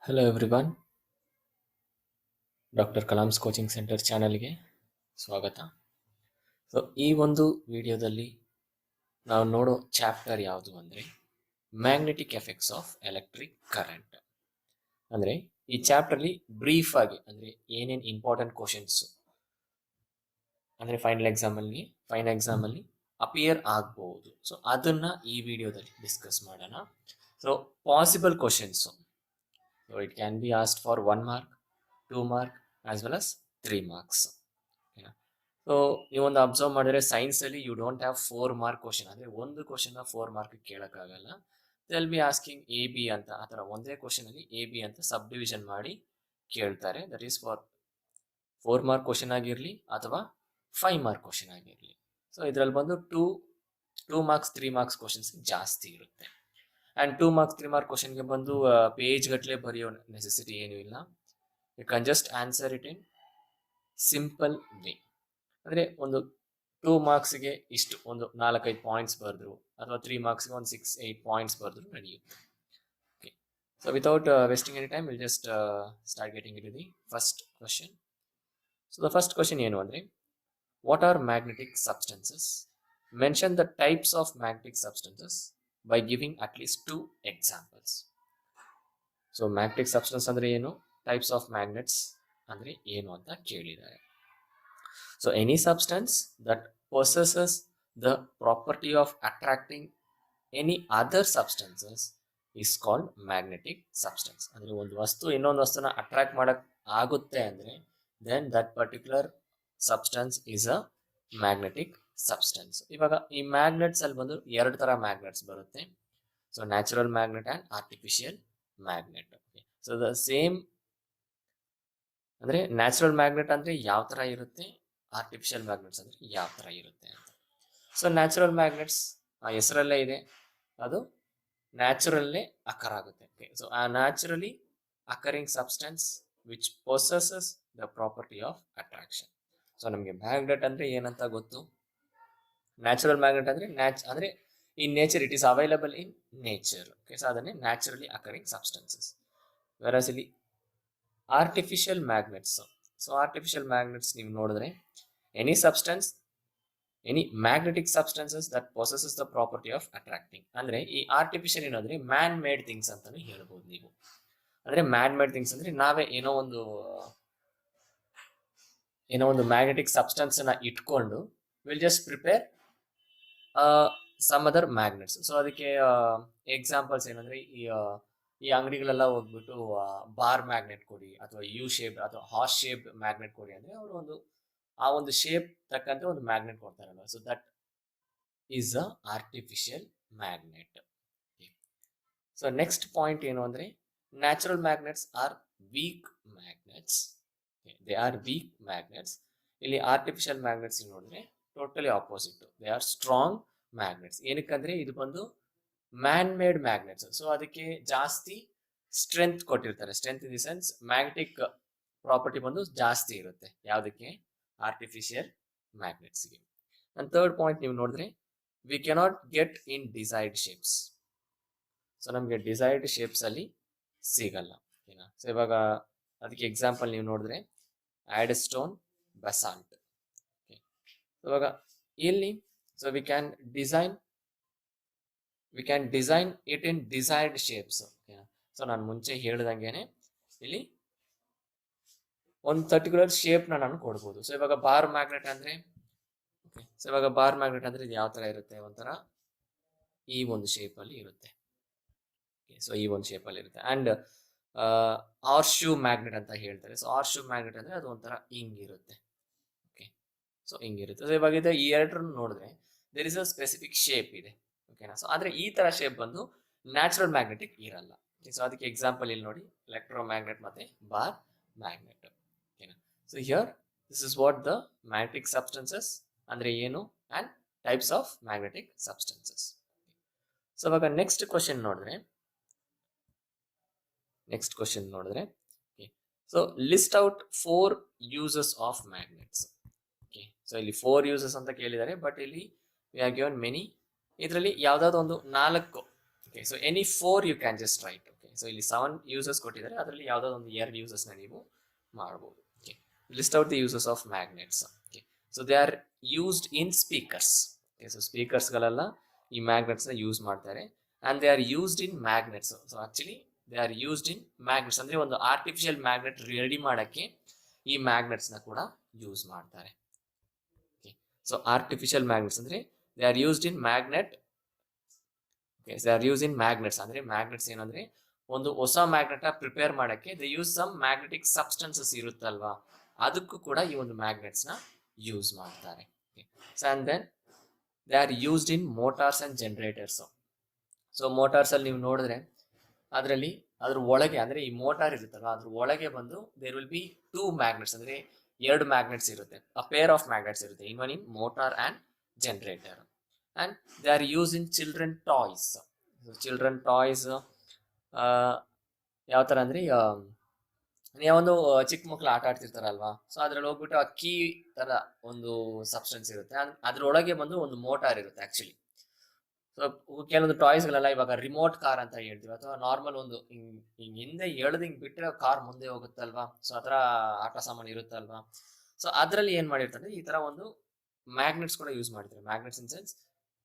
Hello everyone, doctor Kalam's coaching centre ಚಾನಲ್ಗೆ ಸ್ವಾಗತ. So ಈ ಒಂದು ವಿಡಿಯೋದಲ್ಲಿ ನಾವು ನೋಡೋ ಚಾಪ್ಟರ್ ಯಾವುದು ಅಂದರೆ magnetic effects of electric current. ಅಂದರೆ ಈ ಚಾಪ್ಟರ್ಲಿ ಬ್ರೀಫ್ ಆಗಿ ಅಂದರೆ ಏನೇನು ಇಂಪಾರ್ಟೆಂಟ್ ಕ್ವಶನ್ಸ್ ಅಂದರೆ ಫೈನಲ್ ಎಕ್ಸಾಮಲ್ಲಿ ಅಪಿಯರ್ ಆಗ್ಬೋದು, ಸೊ ಅದನ್ನ ಈ ವಿಡಿಯೋದಲ್ಲಿ ಡಿಸ್ಕಸ್ ಮಾಡೋಣ. So possible questions, so it can be asked for 1 mark, 2 mark as well as 3 marks. So ನೀವೊಂದು ಅಬ್ಸರ್ವ್ ಮಾಡಿದ್ರೆ ಸೈನ್ಸ್ ಅಲ್ಲಿ you don't have 4 mark question, ಅಂದ್ರೆ ಒಂದು ಕ್ವಶನ್ 4 mark ಕೇಳಕ್ಕಾಗಲ್ಲ. Will be asking A B ಅಂತ, ಆ ಥರ ಒಂದೇ ಕ್ವಶನ್ ಅಲ್ಲಿ ಎ ಬಿ ಅಂತ ಸಬ್ ಡಿವಿಷನ್ ಮಾಡಿ ಕೇಳ್ತಾರೆ. That is for 4 mark question ಆಗಿರಲಿ ಅಥವಾ 5 mark ಕ್ವಶನ್ ಆಗಿರಲಿ. ಸೊ ಇದರಲ್ಲಿ ಬಂದು 2 marks 3 marks ಕ್ವಶನ್ಸ್ ಜಾಸ್ತಿ ಇರುತ್ತೆ. ಆ್ಯಂಡ್ 2 marks 3 mark ಕ್ವಶನ್ಗೆ ಬಂದು ಪೇಜ್ ಗಟ್ಟಲೆ ಬರೆಯೋ ನೆಸೆಸಿಟಿ ಏನೂ ಇಲ್ಲ. You can just answer it in simple way. ಅಂದರೆ ಒಂದು 2 marksಗೆ ಇಷ್ಟು ಒಂದು 4-5 ಪಾಯಿಂಟ್ಸ್ ಬರೆದ್ರು ಅಥವಾ 3 marksಗೆ ಒಂದು 6-8 ಪಾಯಿಂಟ್ಸ್ ಬರೆದ್ರು ನಡೆಯುತ್ತೆ. Okay, so without wasting any time will just start getting it the first question. So the first question ಏನು ಅಂದರೆ, what are magnetic substances? Mention the types of magnetic substances by giving at least 2 examples. So magnetic substance ಅಂದ್ರೆ ಏನು, types of magnets ಅಂದ್ರೆ ಏನು ಅಂತ ಕೇಳಿದ್ದಾರೆ. So any substance that possesses the property of attracting any other substances is called magnetic substance. ಅಂದ್ರೆ ಒಂದು ವಸ್ತು ಇನ್ನೊಂದು ವಸ್ತುನ ಅಟ್ರಾಕ್ಟ್ ಮಾಡಕ್ ಆಗುತ್ತೆ ಅಂದ್ರೆ then that particular substance is a magnetic substance. ಇವಾಗ ಈ ಮ್ಯಾಗ್ನೆಟ್ಸ್ ಅಲ್ಲಿ ಬಂದು 2 ತರ ಮ್ಯಾಗ್ನೆಟ್ಸ್ ಬರುತ್ತೆ. So natural magnet and artificial magnet. So the same ಅಂದ್ರೆ ನ್ಯಾಚುರಲ್ ಮ್ಯಾಗ್ನೆಟ್ ಅಂದ್ರೆ ಯಾವ ತರ ಇರುತ್ತೆ, ಆರ್ಟಿಫಿಷಿಯಲ್ ಮ್ಯಾಗ್ನೆಟ್ಸ್ ಅಂದ್ರೆ ಯಾವ ತರ ಇರುತ್ತೆ ಅಂತ. ಸೊ ನ್ಯಾಚುರಲ್ ಮ್ಯಾಗ್ನೆಟ್ಸ್ ಆ ಹೆಸರಲ್ಲೇ ಇದೆ, ಅದು ನ್ಯಾಚುರಲ್ಲೇ ಅಕರ್ ಆಗುತ್ತೆ. ಸೊ ಆ naturally occurring substance which possesses the property of attraction. So ನಮಗೆ ಮ್ಯಾಗ್ನೆಟ್ ಅಂದ್ರೆ ಏನಂತ ಗೊತ್ತು. ನ್ಯಾಚುರಲ್ ಮ್ಯಾಗ್ನೆಟ್ ಅಂದ್ರೆ ಅಂದ್ರೆ in nature it is available in nature. Okay, so ಅದನ್ನೇ ನ್ಯಾಚುರಲಿ ಅಕರಿಂಗ್ ಸಬ್ಸ್ಟೆನ್ಸಸ್. ವೆರಸ್ ಇಲ್ಲಿ artificial magnets, so artificial magnets ನೀವು ನೋಡಿದ್ರೆ any substance, any magnetic substances that possesses the property of attracting. ಅಂದ್ರೆ ಈ artificial ಏನಂದ್ರೆ man made things ಅಂತಾನು ಹೇಳ್ಬೋದು ನೀವು. ಅಂದ್ರೆ ಮ್ಯಾನ್ ಮೇಡ್ ಥಿಂಗ್ಸ್ ಅಂದ್ರೆ ನಾವೇ ಏನೋ ಒಂದು ಮ್ಯಾಗ್ನೆಟಿಕ್ ಸಬ್ಸ್ಟೆನ್ಸ್ ನ ಇಟ್ಕೊಂಡು will just prepare some other magnets. So ಅದಕ್ಕೆ ಎಕ್ಸಾಂಪಲ್ಸ್ ಏನಂದ್ರೆ ಈ ಅಂಗಡಿಗಳೆಲ್ಲ ಹೋಗ್ಬಿಟ್ಟು ಬಾರ್ ಮ್ಯಾಗ್ನೆಟ್ ಕೊಡಿ ಅಥವಾ ಯು ಶೇಪ್ ಅಥವಾ ಹಾರ್ಸ್ ಶೇಪ್ ಮ್ಯಾಗ್ನೆಟ್ ಕೊಡಿ ಅಂದ್ರೆ ಅವರು ಆ ಒಂದು ಶೇಪ್ ತಕ್ಕಂತೆ ಒಂದು ಮ್ಯಾಗ್ನೆಟ್ ಕೊಡ್ತಾರಲ್ಲ. So that is a artificial magnet. So next point ಏನು ಅಂದ್ರೆ, natural magnets are weak magnets. They are weak magnets. ಇಲ್ಲಿ ಆರ್ಟಿಫಿಷಿಯಲ್ ಮ್ಯಾಗ್ನೆಟ್ಸ್ ನೋಡಿದ್ರೆ totally opposite, they are strong magnets. ಏನಕ್ಕಂದ್ರೆ ಇದು ಬಂದು ಮ್ಯಾನ್ ಮೇಡ್ ಮ್ಯಾಗ್ನೆಟ್ಸ್. ಸೊ ಅದಕ್ಕೆ ಜಾಸ್ತಿ ಸ್ಟ್ರೆಂತ್ ಕೊಟ್ಟಿರ್ತಾರೆ. Strength in the sense magnetic property ಬಂದು ಜಾಸ್ತಿ ಇರುತ್ತೆ ಯಾವುದಕ್ಕೆ, ಆರ್ಟಿಫಿಷಿಯಲ್ ಮ್ಯಾಗ್ನೆಟ್ಸ್ಗೆ. ಅಂಡ್ ಥರ್ಡ್ ಪಾಯಿಂಟ್ ನೀವು ನೋಡಿದ್ರೆ, we cannot get in desired shapes. So ನಮಗೆ ಡಿಸೈರ್ಡ್ ಶೇಪ್ಸ್ ಅಲ್ಲಿ ಸಿಗಲ್ಲ. ಸೊ ಇವಾಗ ಅದಕ್ಕೆ ಎಕ್ಸಾಂಪಲ್ ನೀವು ನೋಡಿದ್ರೆ ಆಡ್ಸ್ಟೋನ್, ಬಸಾಲ್ಟ್. ಇವಾಗ ಇಲ್ಲಿ so we can design it in desired shapes. So ನಾನು ಮುಂಚೆ ಹೇಳ್ದಂಗೆನೆ ಇಲ್ಲಿ ಒಂದು ಪರ್ಟಿಕ್ಯುಲರ್ ಶೇಪ್ ನಾನು ಕೊಡ್ಬೋದು. ಸೊ ಇವಾಗ ಬಾರ್ ಮ್ಯಾಗ್ನೆಟ್ ಅಂದ್ರೆ ಇದು ಯಾವ ತರ ಇರುತ್ತೆ, ಒಂಥರ ಈ ಒಂದು ಶೇಪ್ ಅಲ್ಲಿ ಇರುತ್ತೆ. ಸೊ ಈ ಒಂದು ಶೇಪ್ ಅಲ್ಲಿ ಇರುತ್ತೆ. ಅಂಡ್ ಆರ್ಶೂ ಮ್ಯಾಗ್ನೆಟ್ ಅಂತ ಹೇಳ್ತಾರೆ. ಸೊ ಆರ್ಶೂ ಮ್ಯಾಗ್ನೆಟ್ ಅಂದ್ರೆ ಅದು ಒಂಥರ ಹಿಂಗಿರುತ್ತೆ. ಸೊ ಹಿಂಗಿರುತ್ತೆ. ಸೊ ಇವಾಗ ಈ ಎರಡರನ್ನು ನೋಡಿದ್ರೆ there is a specific shape ಇದೆ. ಓಕೆನಾ. ಸೊ ಆದ್ರೆ ಈ ತರ ಶೇಪ್ ಬಂದು ನ್ಯಾಚುರಲ್ ಮ್ಯಾಗ್ನೆಟಿಕ್ ಇರಲ್ಲ. ಸೊ ಅದಕ್ಕೆ ಎಕ್ಸಾಂಪಲ್ ಇಲ್ಲಿ ನೋಡಿ, ಎಲೆಕ್ಟ್ರೋ ಮ್ಯಾಗ್ನೆಟ್ ಮತ್ತೆ ಬಾರ್ ಮ್ಯಾಗ್ನೆಟ್. ಓಕೆನಾ. So here this is what the magnetic substances ಅಂದ್ರೆ ಏನು and types of magnetic substances. So ಇವಾಗ ನೆಕ್ಸ್ಟ್ ಕ್ವಶನ್ ನೋಡಿದ್ರೆ so list out 4 uses of magnets. So ಇಲ್ಲಿ 4 ಯೂಸಸ್ ಅಂತ ಕೇಳಿದ್ದಾರೆ, ಬಟ್ ಇಲ್ಲಿ ವಿ ಆರ್ ಗಿವನ್ ಮೆನಿ. ಇದರಲ್ಲಿ ಯಾವ್ದಾದ್ರು ಒಂದು 4. Okay, so any 4 you can just write. Okay, so ಇಲ್ಲಿ 7 ಯೂಸಸ್ ಕೊಟ್ಟಿದ್ದಾರೆ, ಅದರಲ್ಲಿ ಯಾವುದೋ ಒಂದು 2 ಯೂಸಸ್ನ ನೀವು ಮಾಡಬಹುದು. Okay, list out the uses of magnets. Okay, so they are used in speakers. Okay, so ಸ್ಪೀಕರ್ಸ್ಗಳೆಲ್ಲ ಈ ಮ್ಯಾಗ್ನೆಟ್ಸ್ನ ಯೂಸ್ ಮಾಡ್ತಾರೆ. And they are used in magnets. So actually they are used in magnets ಅಂದರೆ ಒಂದು ಆರ್ಟಿಫಿಷಿಯಲ್ ಮ್ಯಾಗ್ನೆಟ್ ರೆಡಿ ಮಾಡೋಕ್ಕೆ ಈ ಮ್ಯಾಗ್ನೆಟ್ಸ್ನ ಕೂಡ use ಮಾಡ್ತಾರೆ. ಓಕೆ, ಸೊ ಆರ್ಟಿಫಿಷಿಯಲ್ ಮ್ಯಾಗ್ನೆಟ್ಸ್ ಅಂದರೆ they are used in magnet. Okay, they are use in magnets ಅಂದರೆ magnets ಏನಂದರೆ ಒಂದು ಹೊಸ ಮ್ಯಾಗ್ನೆಟ್ನ ಪ್ರಿಪೇರ್ ಮಾಡೋಕ್ಕೆ they use some magnetic substances ಇರುತ್ತಲ್ವಾ, ಅದಕ್ಕೂ ಕೂಡ ಈ ಒಂದು ಮ್ಯಾಗ್ನೆಟ್ಸ್ನ ಯೂಸ್ ಮಾಡ್ತಾರೆ. Okay, so and then they are used in motors and generators. So ಮೋಟಾರ್ಸಲ್ಲಿ ನೀವು ನೋಡಿದ್ರೆ ಅದರಲ್ಲಿ ಅದ್ರ ಒಳಗೆ ಅಂದರೆ ಈ ಮೋಟಾರ್ ಇರುತ್ತಲ್ಲ ಅದ್ರ ಒಳಗೆ ಬಂದು ದೇರ್ ವಿಲ್ ಬಿ 2 ಮ್ಯಾಗ್ನೆಟ್ಸ್ ಅಂದರೆ 2 ಮ್ಯಾಗ್ನೆಟ್ಸ್ ಇರುತ್ತೆ, ಅ ಪೇರ್ ಆಫ್ ಮ್ಯಾಗ್ನೆಟ್ಸ್ ಇರುತ್ತೆ in one in motor and generator. And they are use in children toys. Children toys ಯಾವ ಥರ ಅಂದರೆ ಒಂದು ಚಿಕ್ಕ ಮಕ್ಕಳು ಆಟ ಆಡ್ತಿರ್ತಾರಲ್ವಾ, ಸೊ ಅದ್ರಲ್ಲಿ ಹೋಗ್ಬಿಟ್ಟು ಆ ಕೀ ಥರ ಒಂದು ಸಬ್ಸ್ಟೆನ್ಸ್ ಇರುತ್ತೆ, ಅದ್ರೊಳಗೆ ಬಂದು ಒಂದು ಮೋಟಾರ್ ಇರುತ್ತೆ ಆ್ಯಕ್ಚುಲಿ. ಸೊ ಕೆಲವೊಂದು ಟಾಯ್ಸ್ಗಳೆಲ್ಲ ಇವಾಗ ರಿಮೋಟ್ ಕಾರ್ ಅಂತ ಹೇಳ್ತೀವಿ, ಅಥವಾ ನಾರ್ಮಲ್ ಒಂದು ಹಿಂಗೆ ಹಿಂದೆ ಎಳೆದು ಹಿಂಗೆ ಬಿಟ್ಟರೆ ಕಾರ್ ಮುಂದೆ ಹೋಗುತ್ತಲ್ವಾ, ಸೊ ಆ ಥರ ಆಟ ಸಾಮಾನು ಇರುತ್ತಲ್ವಾ. ಸೊ ಅದರಲ್ಲಿ ಏನು ಮಾಡಿರ್ತಾರೆ, ಈ ಥರ ಒಂದು ಮ್ಯಾಗ್ನೆಟ್ಸ್ ಕೂಡ ಯೂಸ್ ಮಾಡಿರ್ತಾರೆ. Magnets in sense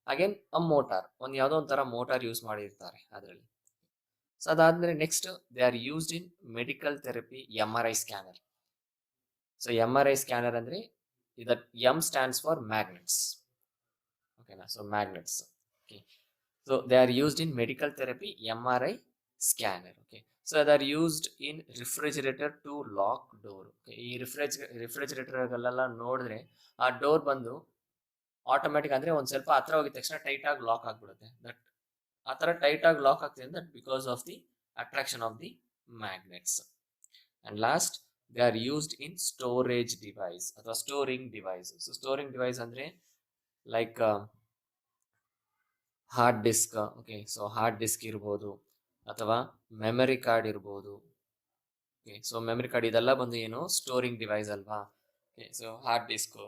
again a motor, ಒಂದು ಯಾವುದೋ ಒಂಥರ ಮೋಟಾರ್ ಯೂಸ್ ಮಾಡಿರ್ತಾರೆ ಅದರಲ್ಲಿ. ಸೊ ಅದಾದ್ಮೇಲೆ next they are used in medical therapy, MRI scanner. So MRI scanner ಅಂದರೆ ಇದಟ್ M ಸ್ಟ್ಯಾಂಡ್ಸ್ ಫಾರ್ ಮ್ಯಾಗ್ನೆಟ್ಸ್. ಓಕೆನಾ, so magnets. Okay, so they are used in medical therapy, MRI scanner. Okay, so they are used in refrigerator to lock door. Okay, ಈ ರಿಫ್ರಿಜರೇಟರ್ಗಳೆಲ್ಲ ನೋಡಿದ್ರೆ ಆ door ಬಂದು automatic ಅಂದರೆ ಒಂದು ಸ್ವಲ್ಪ ಹತ್ರ ಹೋಗಿದ ತಕ್ಷಣ ಟೈಟ್ ಆಗಿ ಲಾಕ್ ಆಗಿಬಿಡುತ್ತೆ. ದಟ್ ಆ ಥರ ಟೈಟ್ ಆಗಿ ಲಾಕ್ ಆಗ್ತಿದೆ that because of the attraction of the magnets. And last they are used in storage device ಅಥವಾ storing device. So storing device ಅಂದರೆ like hard disk. Okay, so hard disk ಇರ್ಬೋದು ಅಥವಾ memory card ಇರ್ಬೋದು. Okay, so memory card ಇದೆಲ್ಲ ಬಂದು ಏನು storing device ಅಲ್ವಾ. Okay, so hard disk,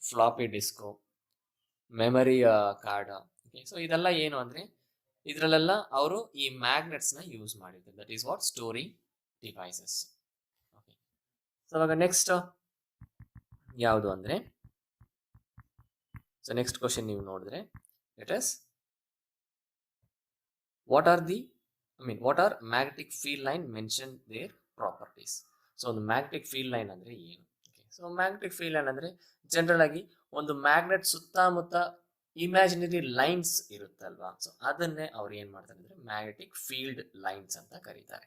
floppy disk, memory card. Okay, so ಇದೆಲ್ಲ ಏನು ಅಂದರೆ ಇದರಲ್ಲೆಲ್ಲ ಅವರು ಈ ಮ್ಯಾಗ್ನೆಟ್ಸ್ನ ಯೂಸ್ ಮಾಡಿದ್ದಾರೆ. That is what storing devices. Okay, so ಇವಾಗ ನೆಕ್ಸ್ಟ್ ಯಾವುದು ಅಂದರೆ, ಸೊ ನೆಕ್ಸ್ಟ್ ಕ್ವಶನ್ ನೀವು ನೋಡಿದ್ರೆ it is what are magnetic field line mentioned their properties. So ಒಂದು ಮ್ಯಾಗ್ನೆಟಿಕ್ ಫೀಲ್ಡ್ ಲೈನ್ ಅಂದರೆ ಏನು? ಸೊ ಮ್ಯಾಗ್ನೆಟಿಕ್ ಫೀಲ್ಡ್ ಲೈನ್ ಅಂದರೆ ಜನರಲ್ ಆಗಿ ಒಂದು ಮ್ಯಾಗ್ನೆಟ್ ಸುತ್ತಮುತ್ತ ಇಮ್ಯಾಜಿನರಿ ಲೈನ್ಸ್ ಇರುತ್ತಲ್ವಾ, ಸೊ ಅದನ್ನೇ ಅವ್ರು ಏನು ಮಾಡ್ತಾರೆ ಅಂದರೆ ಮ್ಯಾಗ್ನೆಟಿಕ್ ಫೀಲ್ಡ್ ಲೈನ್ಸ್ ಅಂತ ಕರೀತಾರೆ.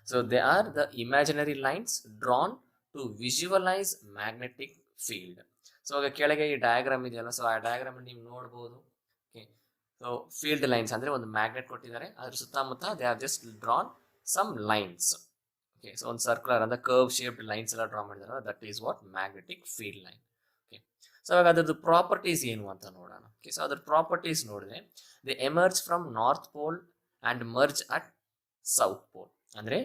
So they are the imaginary lines drawn to visualise magnetic field. So ಈಗ ಕೆಳಗೆ ಈ ಡಯಾಗ್ರಾಮ್ ಇದೆಯಲ್ಲ, ಸೊ ಆ ಡಯಾಗ್ರಾಮ್ ನೀವು ನೋಡ್ಬೋದು. ಓಕೆ, ಸೊ ಫೀಲ್ಡ್ ಲೈನ್ಸ್ ಅಂದರೆ ಒಂದು ಮ್ಯಾಗ್ನೆಟ್ ಕೊಟ್ಟಿದ್ದಾರೆ, ಅದ್ರ ಸುತ್ತಮುತ್ತ they are just drawn some lines. Okay, so ಒಂದು ಸರ್ಕ್ಯುಲರ್ ಅಂದರೆ ಕರ್ವ್ ಶೇಪ್ಡ್ ಲೈನ್ಸ್ ಎಲ್ಲ ಡ್ರಾ ಮಾಡಿದಾರೆ, that is what magnetic field line. Okay, so ಇವಾಗ ಅದ್ರದ್ದು ಪ್ರಾಪರ್ಟೀಸ್ ಏನು ಅಂತ ನೋಡೋಣ. ಓಕೆ, ಸೊ ಅದ್ರ ಪ್ರಾಪರ್ಟೀಸ್ ನೋಡಿದ್ರೆ they emerge from north pole and merge at south pole. ಅಂದರೆ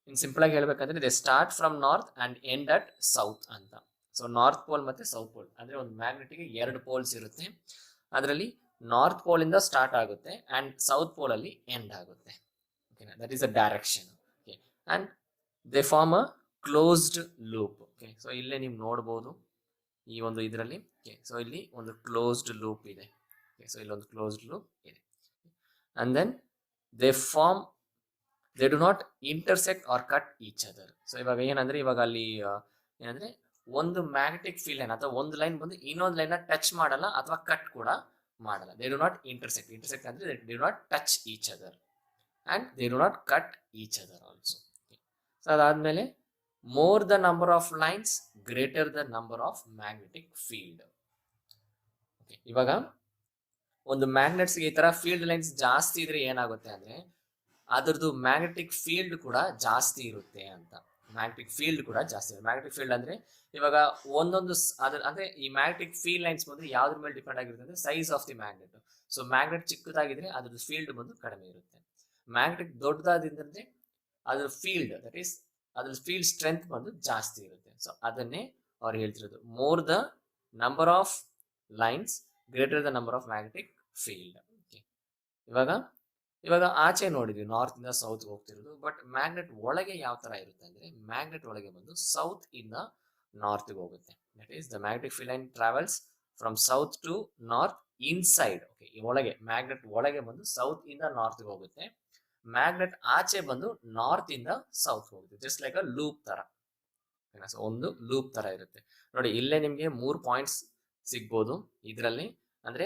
ಇನ್ ಸಿಂಪಲ್ ಆಗಿ ಹೇಳ್ಬೇಕಂದ್ರೆ they start from north and end at south ಅಂತ. ಸೊ ನಾರ್ತ್ ಪೋಲ್ ಮತ್ತು ಸೌತ್ ಪೋಲ್ ಅಂದರೆ ಒಂದು ಮ್ಯಾಗ್ನೆಟಿಗೆ 2 ಪೋಲ್ಸ್ ಇರುತ್ತೆ, ಅದರಲ್ಲಿ ನಾರ್ತ್ ಪೋಲ್ ಇಂದ ಸ್ಟಾರ್ಟ್ ಆಗುತ್ತೆ ಅಂಡ್ ಸೌತ್ ಪೋಲ್ ಅಲ್ಲಿ ಎಂಡ್ ಆಗುತ್ತೆ. ಓಕೆನಾ, that is a direction. Okay, and they form a closed loop. Okay, so ಇಲ್ಲೇ ನೀವು ನೋಡ್ಬೋದು ಈ ಒಂದು ಇದರಲ್ಲಿ. ಓಕೆ, ಸೊ ಇಲ್ಲಿ ಒಂದು ಕ್ಲೋಸ್ಡ್ ಲೂಪ್ ಇದೆ. ಓಕೆ, ಸೊ ಇಲ್ಲೊಂದು ಕ್ಲೋಸ್ಡ್ ಲೂಪ್ ಇದೆ. And then they do not intersect or cut each other. So ಇವಾಗ ಏನಂದ್ರೆ ಇವಾಗ ಅಲ್ಲಿ ಏನಂದ್ರೆ ಒಂದು ಮ್ಯಾಗ್ನೆಟಿಕ್ ಫೀಲ್ಡ್ ಲೈನ್ ಅಥವಾ ಒಂದು ಲೈನ್ ಬಂದು ಇನ್ನೊಂದು ಲೈನ್ ಟಚ್ ಮಾಡಲ್ಲ ಅಥವಾ ಕಟ್ ಕೂಡ ಮಾಡಲ್ಲ. They do not intersect. Intersect ಅಂದರೆ they do not touch each other and they do not cut each other also. So ಅದಾದಮೇಲೆ more the number of lines greater the number of magnetic field. Okay, ಇವಾಗ ಒಂದು ಮ್ಯಾಗ್ನೆಟ್ಸ್ಗೆ ಈ ಥರ field lines ಜಾಸ್ತಿ ಇದ್ರೆ ಏನಾಗುತ್ತೆ ಅಂದರೆ ಅದರದ್ದು ಮ್ಯಾಗ್ನೆಟಿಕ್ ಫೀಲ್ಡ್ ಕೂಡ ಜಾಸ್ತಿ ಇರುತ್ತೆ ಅಂತ. ಮ್ಯಾಗ್ನೆಟಿಕ್ ಫೀಲ್ಡ್ ಕೂಡ ಜಾಸ್ತಿ ಇರುತ್ತೆ. ಮ್ಯಾಗ್ನೆಟಿಕ್ ಫೀಲ್ಡ್ ಅಂದರೆ ಇವಾಗ ಒಂದೊಂದು ಅಂದರೆ ಈ ಮ್ಯಾಗ್ನೆಟಿಕ್ ಫೀಲ್ಡ್ ಲೈನ್ಸ್ ಬಂದು ಯಾವ್ದ್ರ ಮೇಲೆ ಡಿಪೆಂಡ್ ಆಗಿರುತ್ತೆ ಅಂದರೆ size of the magnet. So magnet ಚಿಕ್ಕದಾಗಿದ್ರೆ ಅದ್ರದ್ದು ಫೀಲ್ಡ್ ಬಂದು ಕಡಿಮೆ ಇರುತ್ತೆ. ಮ್ಯಾಗ್ನೆಟಿಕ್ ದೊಡ್ಡದಾದ್ರೆ ಅದ್ರ ಫೀಲ್ಡ್ ದಟ್ ಈಸ್ ಅದ್ರ ಫೀಲ್ಡ್ ಸ್ಟ್ರೆಂತ್ ಬಂದು ಜಾಸ್ತಿ ಇರುತ್ತೆ. ಸೊ ಅದನ್ನೇ ಅವ್ರು ಹೇಳ್ತಿರೋದು more the number of lines greater the number of magnetic field. Okay, ಇವಾಗ ಇವಾಗ ಆಚೆ ನೋಡಿದ್ವಿ ನಾರ್ತ್ ಇಂದ ಸೌತ್ ಹೋಗ್ತಿರೋದು, ಬಟ್ ಮ್ಯಾಗ್ನೆಟ್ ಒಳಗೆ ಯಾವ ತರ ಇರುತ್ತೆ ಅಂದ್ರೆ ಮ್ಯಾಗ್ನೆಟ್ ಒಳಗೆ ಬಂದು ಸೌತ್ ಇಂದ ನಾರ್ತ್ ಹೋಗುತ್ತೆ. That is the magnetic field line travels from south to north inside. Okay, ಒಳಗೆ ಮ್ಯಾಗ್ನೆಟ್ ಒಳಗೆ ಬಂದು ಸೌತ್ ಇಂದ ನಾರ್ತ್ ಹೋಗುತ್ತೆ, ಮ್ಯಾಗ್ನೆಟ್ ಆಚೆ ಬಂದು ನಾರ್ತ್ ಇಂದ ಸೌತ್ ಹೋಗುತ್ತೆ, ಜಸ್ಟ್ ಲೈಕ್ ಅ ಲೂಪ್ ತರ. ಸೊ ಒಂದು ಲೂಪ್ ತರ ಇರುತ್ತೆ ನೋಡಿ. ಇಲ್ಲೇ ನಿಮ್ಗೆ 3 ಪಾಯಿಂಟ್ಸ್ ಸಿಗ್ಬೋದು ಇದರಲ್ಲಿ. ಅಂದ್ರೆ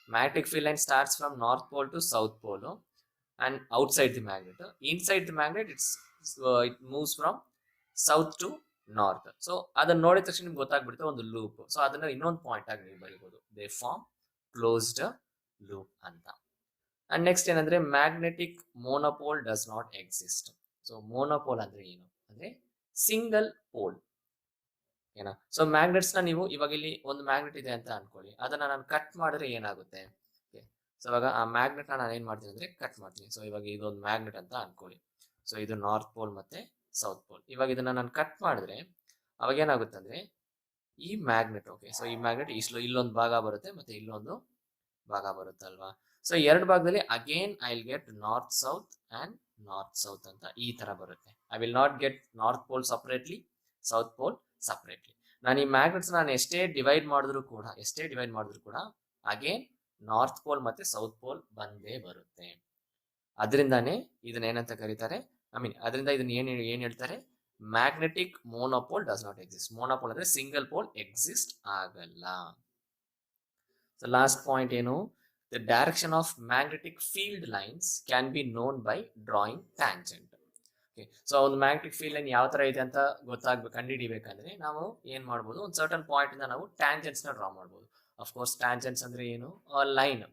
magnetic field line starts from north pole to south pole and outside the magnet. Inside the magnet it moves from south to north. So ಅದನ್ನ ನೋಡಿದ ತಕ್ಷಣ ನಿಮ್ಗೆ ಗೊತ್ತಾಗ್ಬಿಡುತ್ತೆ ಒಂದು ಲೂಪ್. ಸೊ ಅದನ್ನ ಇನ್ನೊಂದು ಪಾಯಿಂಟ್ ಆಗಿ ನೀವು ಬರೀಬಹುದು, ದೇ ಫಾರ್ಮ್ ಕ್ಲೋಸ್ಡ್ ಲೂಪ್ ಅಂತ. ಅಂಡ್ ನೆಕ್ಸ್ಟ್ ಏನಂದ್ರೆ magnetic ಮೋನೋಪೋಲ್ does not exist. So ಮೋನೋಪೋಲ್ ಅಂದ್ರೆ ಏನು ಅಂದ್ರೆ ಸಿಂಗಲ್ ಪೋಲ್ ಏನಾ. ಸೊ ಮ್ಯಾಗ್ನೆಟ್ಸ್ ನ ನೀವು ಇವಾಗ ಇಲ್ಲಿ ಒಂದು ಮ್ಯಾಗ್ನೆಟ್ ಇದೆ ಅಂತ ಅನ್ಕೊಳ್ಳಿ, ಅದನ್ನ ನಾನು ಕಟ್ ಮಾಡಿದ್ರೆ ಏನಾಗುತ್ತೆ. ಸೊ ಇವಾಗ ಆ ಮ್ಯಾಗ್ನೆಟ್ ನಾನು ಏನ್ ಮಾಡ್ತೀನಿ ಅಂದ್ರೆ ಕಟ್ ಮಾಡ್ತೀನಿ. ಸೊ ಇವಾಗ ಇದೊಂದು ಮ್ಯಾಗ್ನೆಟ್ ಅಂತ ಅನ್ಕೊಳ್ಳಿ. ಸೊ ಇದು ನಾರ್ತ್ ಪೋಲ್ ಮತ್ತೆ ಸೌತ್ ಪೋಲ್. ಇವಾಗ ಇದನ್ನ ನಾನು ಕಟ್ ಮಾಡಿದ್ರೆ ಅವಾಗ ಏನಾಗುತ್ತೆ ಅಂದ್ರೆ ಈ ಮ್ಯಾಗ್ನೆಟ್, ಓಕೆ, ಸೊ ಈ ಮ್ಯಾಗ್ನೆಟ್ ಇಲ್ಲೊಂದು ಭಾಗ ಬರುತ್ತೆ ಮತ್ತೆ ಇಲ್ಲೊಂದು ಭಾಗ ಬರುತ್ತಲ್ವಾ. ಸೊ ಎರಡು ಭಾಗದಲ್ಲಿ again I will get north south and north south ಅಂತ ಈ ತರ ಬರುತ್ತೆ. I will not get north pole separately, south pole separately. ನಾನು ಈ ಮ್ಯಾಗ್ನೆಟ್ಸ್ ನಾನು ಎಷ್ಟೇ ಡಿವೈಡ್ ಮಾಡಿದ್ರು ಕೂಡ ಅಗೇನ್ ನಾರ್ತ್ ಪೋಲ್ ಮತ್ತೆ ಸೌತ್ ಪೋಲ್ ಬಂದೇ ಬರುತ್ತೆ. ಅದರಿಂದಾನೇ ಇದನ್ನ ಏನಂತ ಕರೀತಾರೆ, ಅದರಿಂದ ಇದನ್ನ ಏನ್ ಹೇಳ್ತಾರೆ, ಮ್ಯಾಗ್ನೆಟಿಕ್ ಮೋನೋಪೋಲ್ ಡಸ್ ನಾಟ್ ಎಕ್ಸಿಸ್ಟ್. ಮೋನೋಪೋಲ್ ಅಂದ್ರೆ ಸಿಂಗಲ್ ಪೋಲ್ ಎಕ್ಸಿಸ್ಟ್ ಆಗಲ್ಲ. ಸೊ ಲಾಸ್ಟ್ ಪಾಯಿಂಟ್ ಏನು, the direction of magnetic field lines can be known by drawing tangent. So ಒಂದು ಮ್ಯಾಗ್ನೆಟಿಕ್ ಫೀಲ್ಡ್ ಲೈನ್ ಯಾವ ತರ ಇದೆ ಅಂತ ಕಂಡುಹಿಡಿಬೇಕಂದ್ರೆ ನಾವು ಏನ್ ಮಾಡ್ಬೋದು, ಒಂದು ಸರ್ಟನ್ ಪಾಯಿಂಟ್ ಇಂದ ನಾವು ಟ್ಯಾಂಜೆಂಟ್ಸ್ ನ ಡ್ರಾ ಮಾಡ್ಬೋದು. ಅಫ್ಕೋರ್ಸ್ ಟ್ಯಾಂಜೆಂಟ್ಸ್ ಅಂದ್ರೆ ಏನು, ಲೈನ್,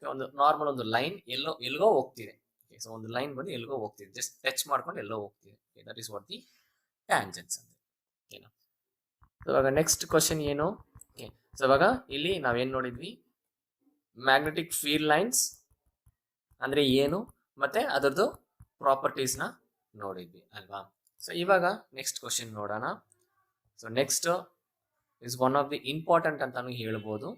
ಒಂದು ನಾರ್ಮಲ್ ಒಂದು ಲೈನ್ ಎಲ್ಗೋ ಹೋಗ್ತಿದೆ. ಸೊ ಒಂದು ಲೈನ್ ಬಂದು ಎಲ್ಗೋ ಹೋಗ್ತಿದೆ, ಜಸ್ಟ್ ಟಚ್ ಮಾಡ್ಕೊಂಡು ಎಲ್ಲೋ ಹೋಗ್ತಿದೆ. That is what the tangents ಅಂದ್ರೆ. ಓಕೆನಾ. ಸೊ ಇವಾಗ ನೆಕ್ಸ್ಟ್ ಕ್ವಶನ್ ಏನು, ಸೊ ಇವಾಗ ಇಲ್ಲಿ ನಾವೇನ್ ನೋಡಿದ್ವಿ, ಮ್ಯಾಗ್ನೆಟಿಕ್ ಫೀಲ್ಡ್ ಲೈನ್ಸ್ ಅಂದ್ರೆ ಏನು ಮತ್ತೆ ಅದರದ್ದು ಪ್ರಾಪರ್ಟೀಸ್ ನ ನೋಡಿದ್ವಿ ಅಲ್ವಾ. ಸೊ ಇವಾಗ ನೆಕ್ಸ್ಟ್ ಕ್ವಶನ್ ನೋಡೋಣ. So next is one of the important ಅಂತಾನು ಹೇಳ್ಬೋದು.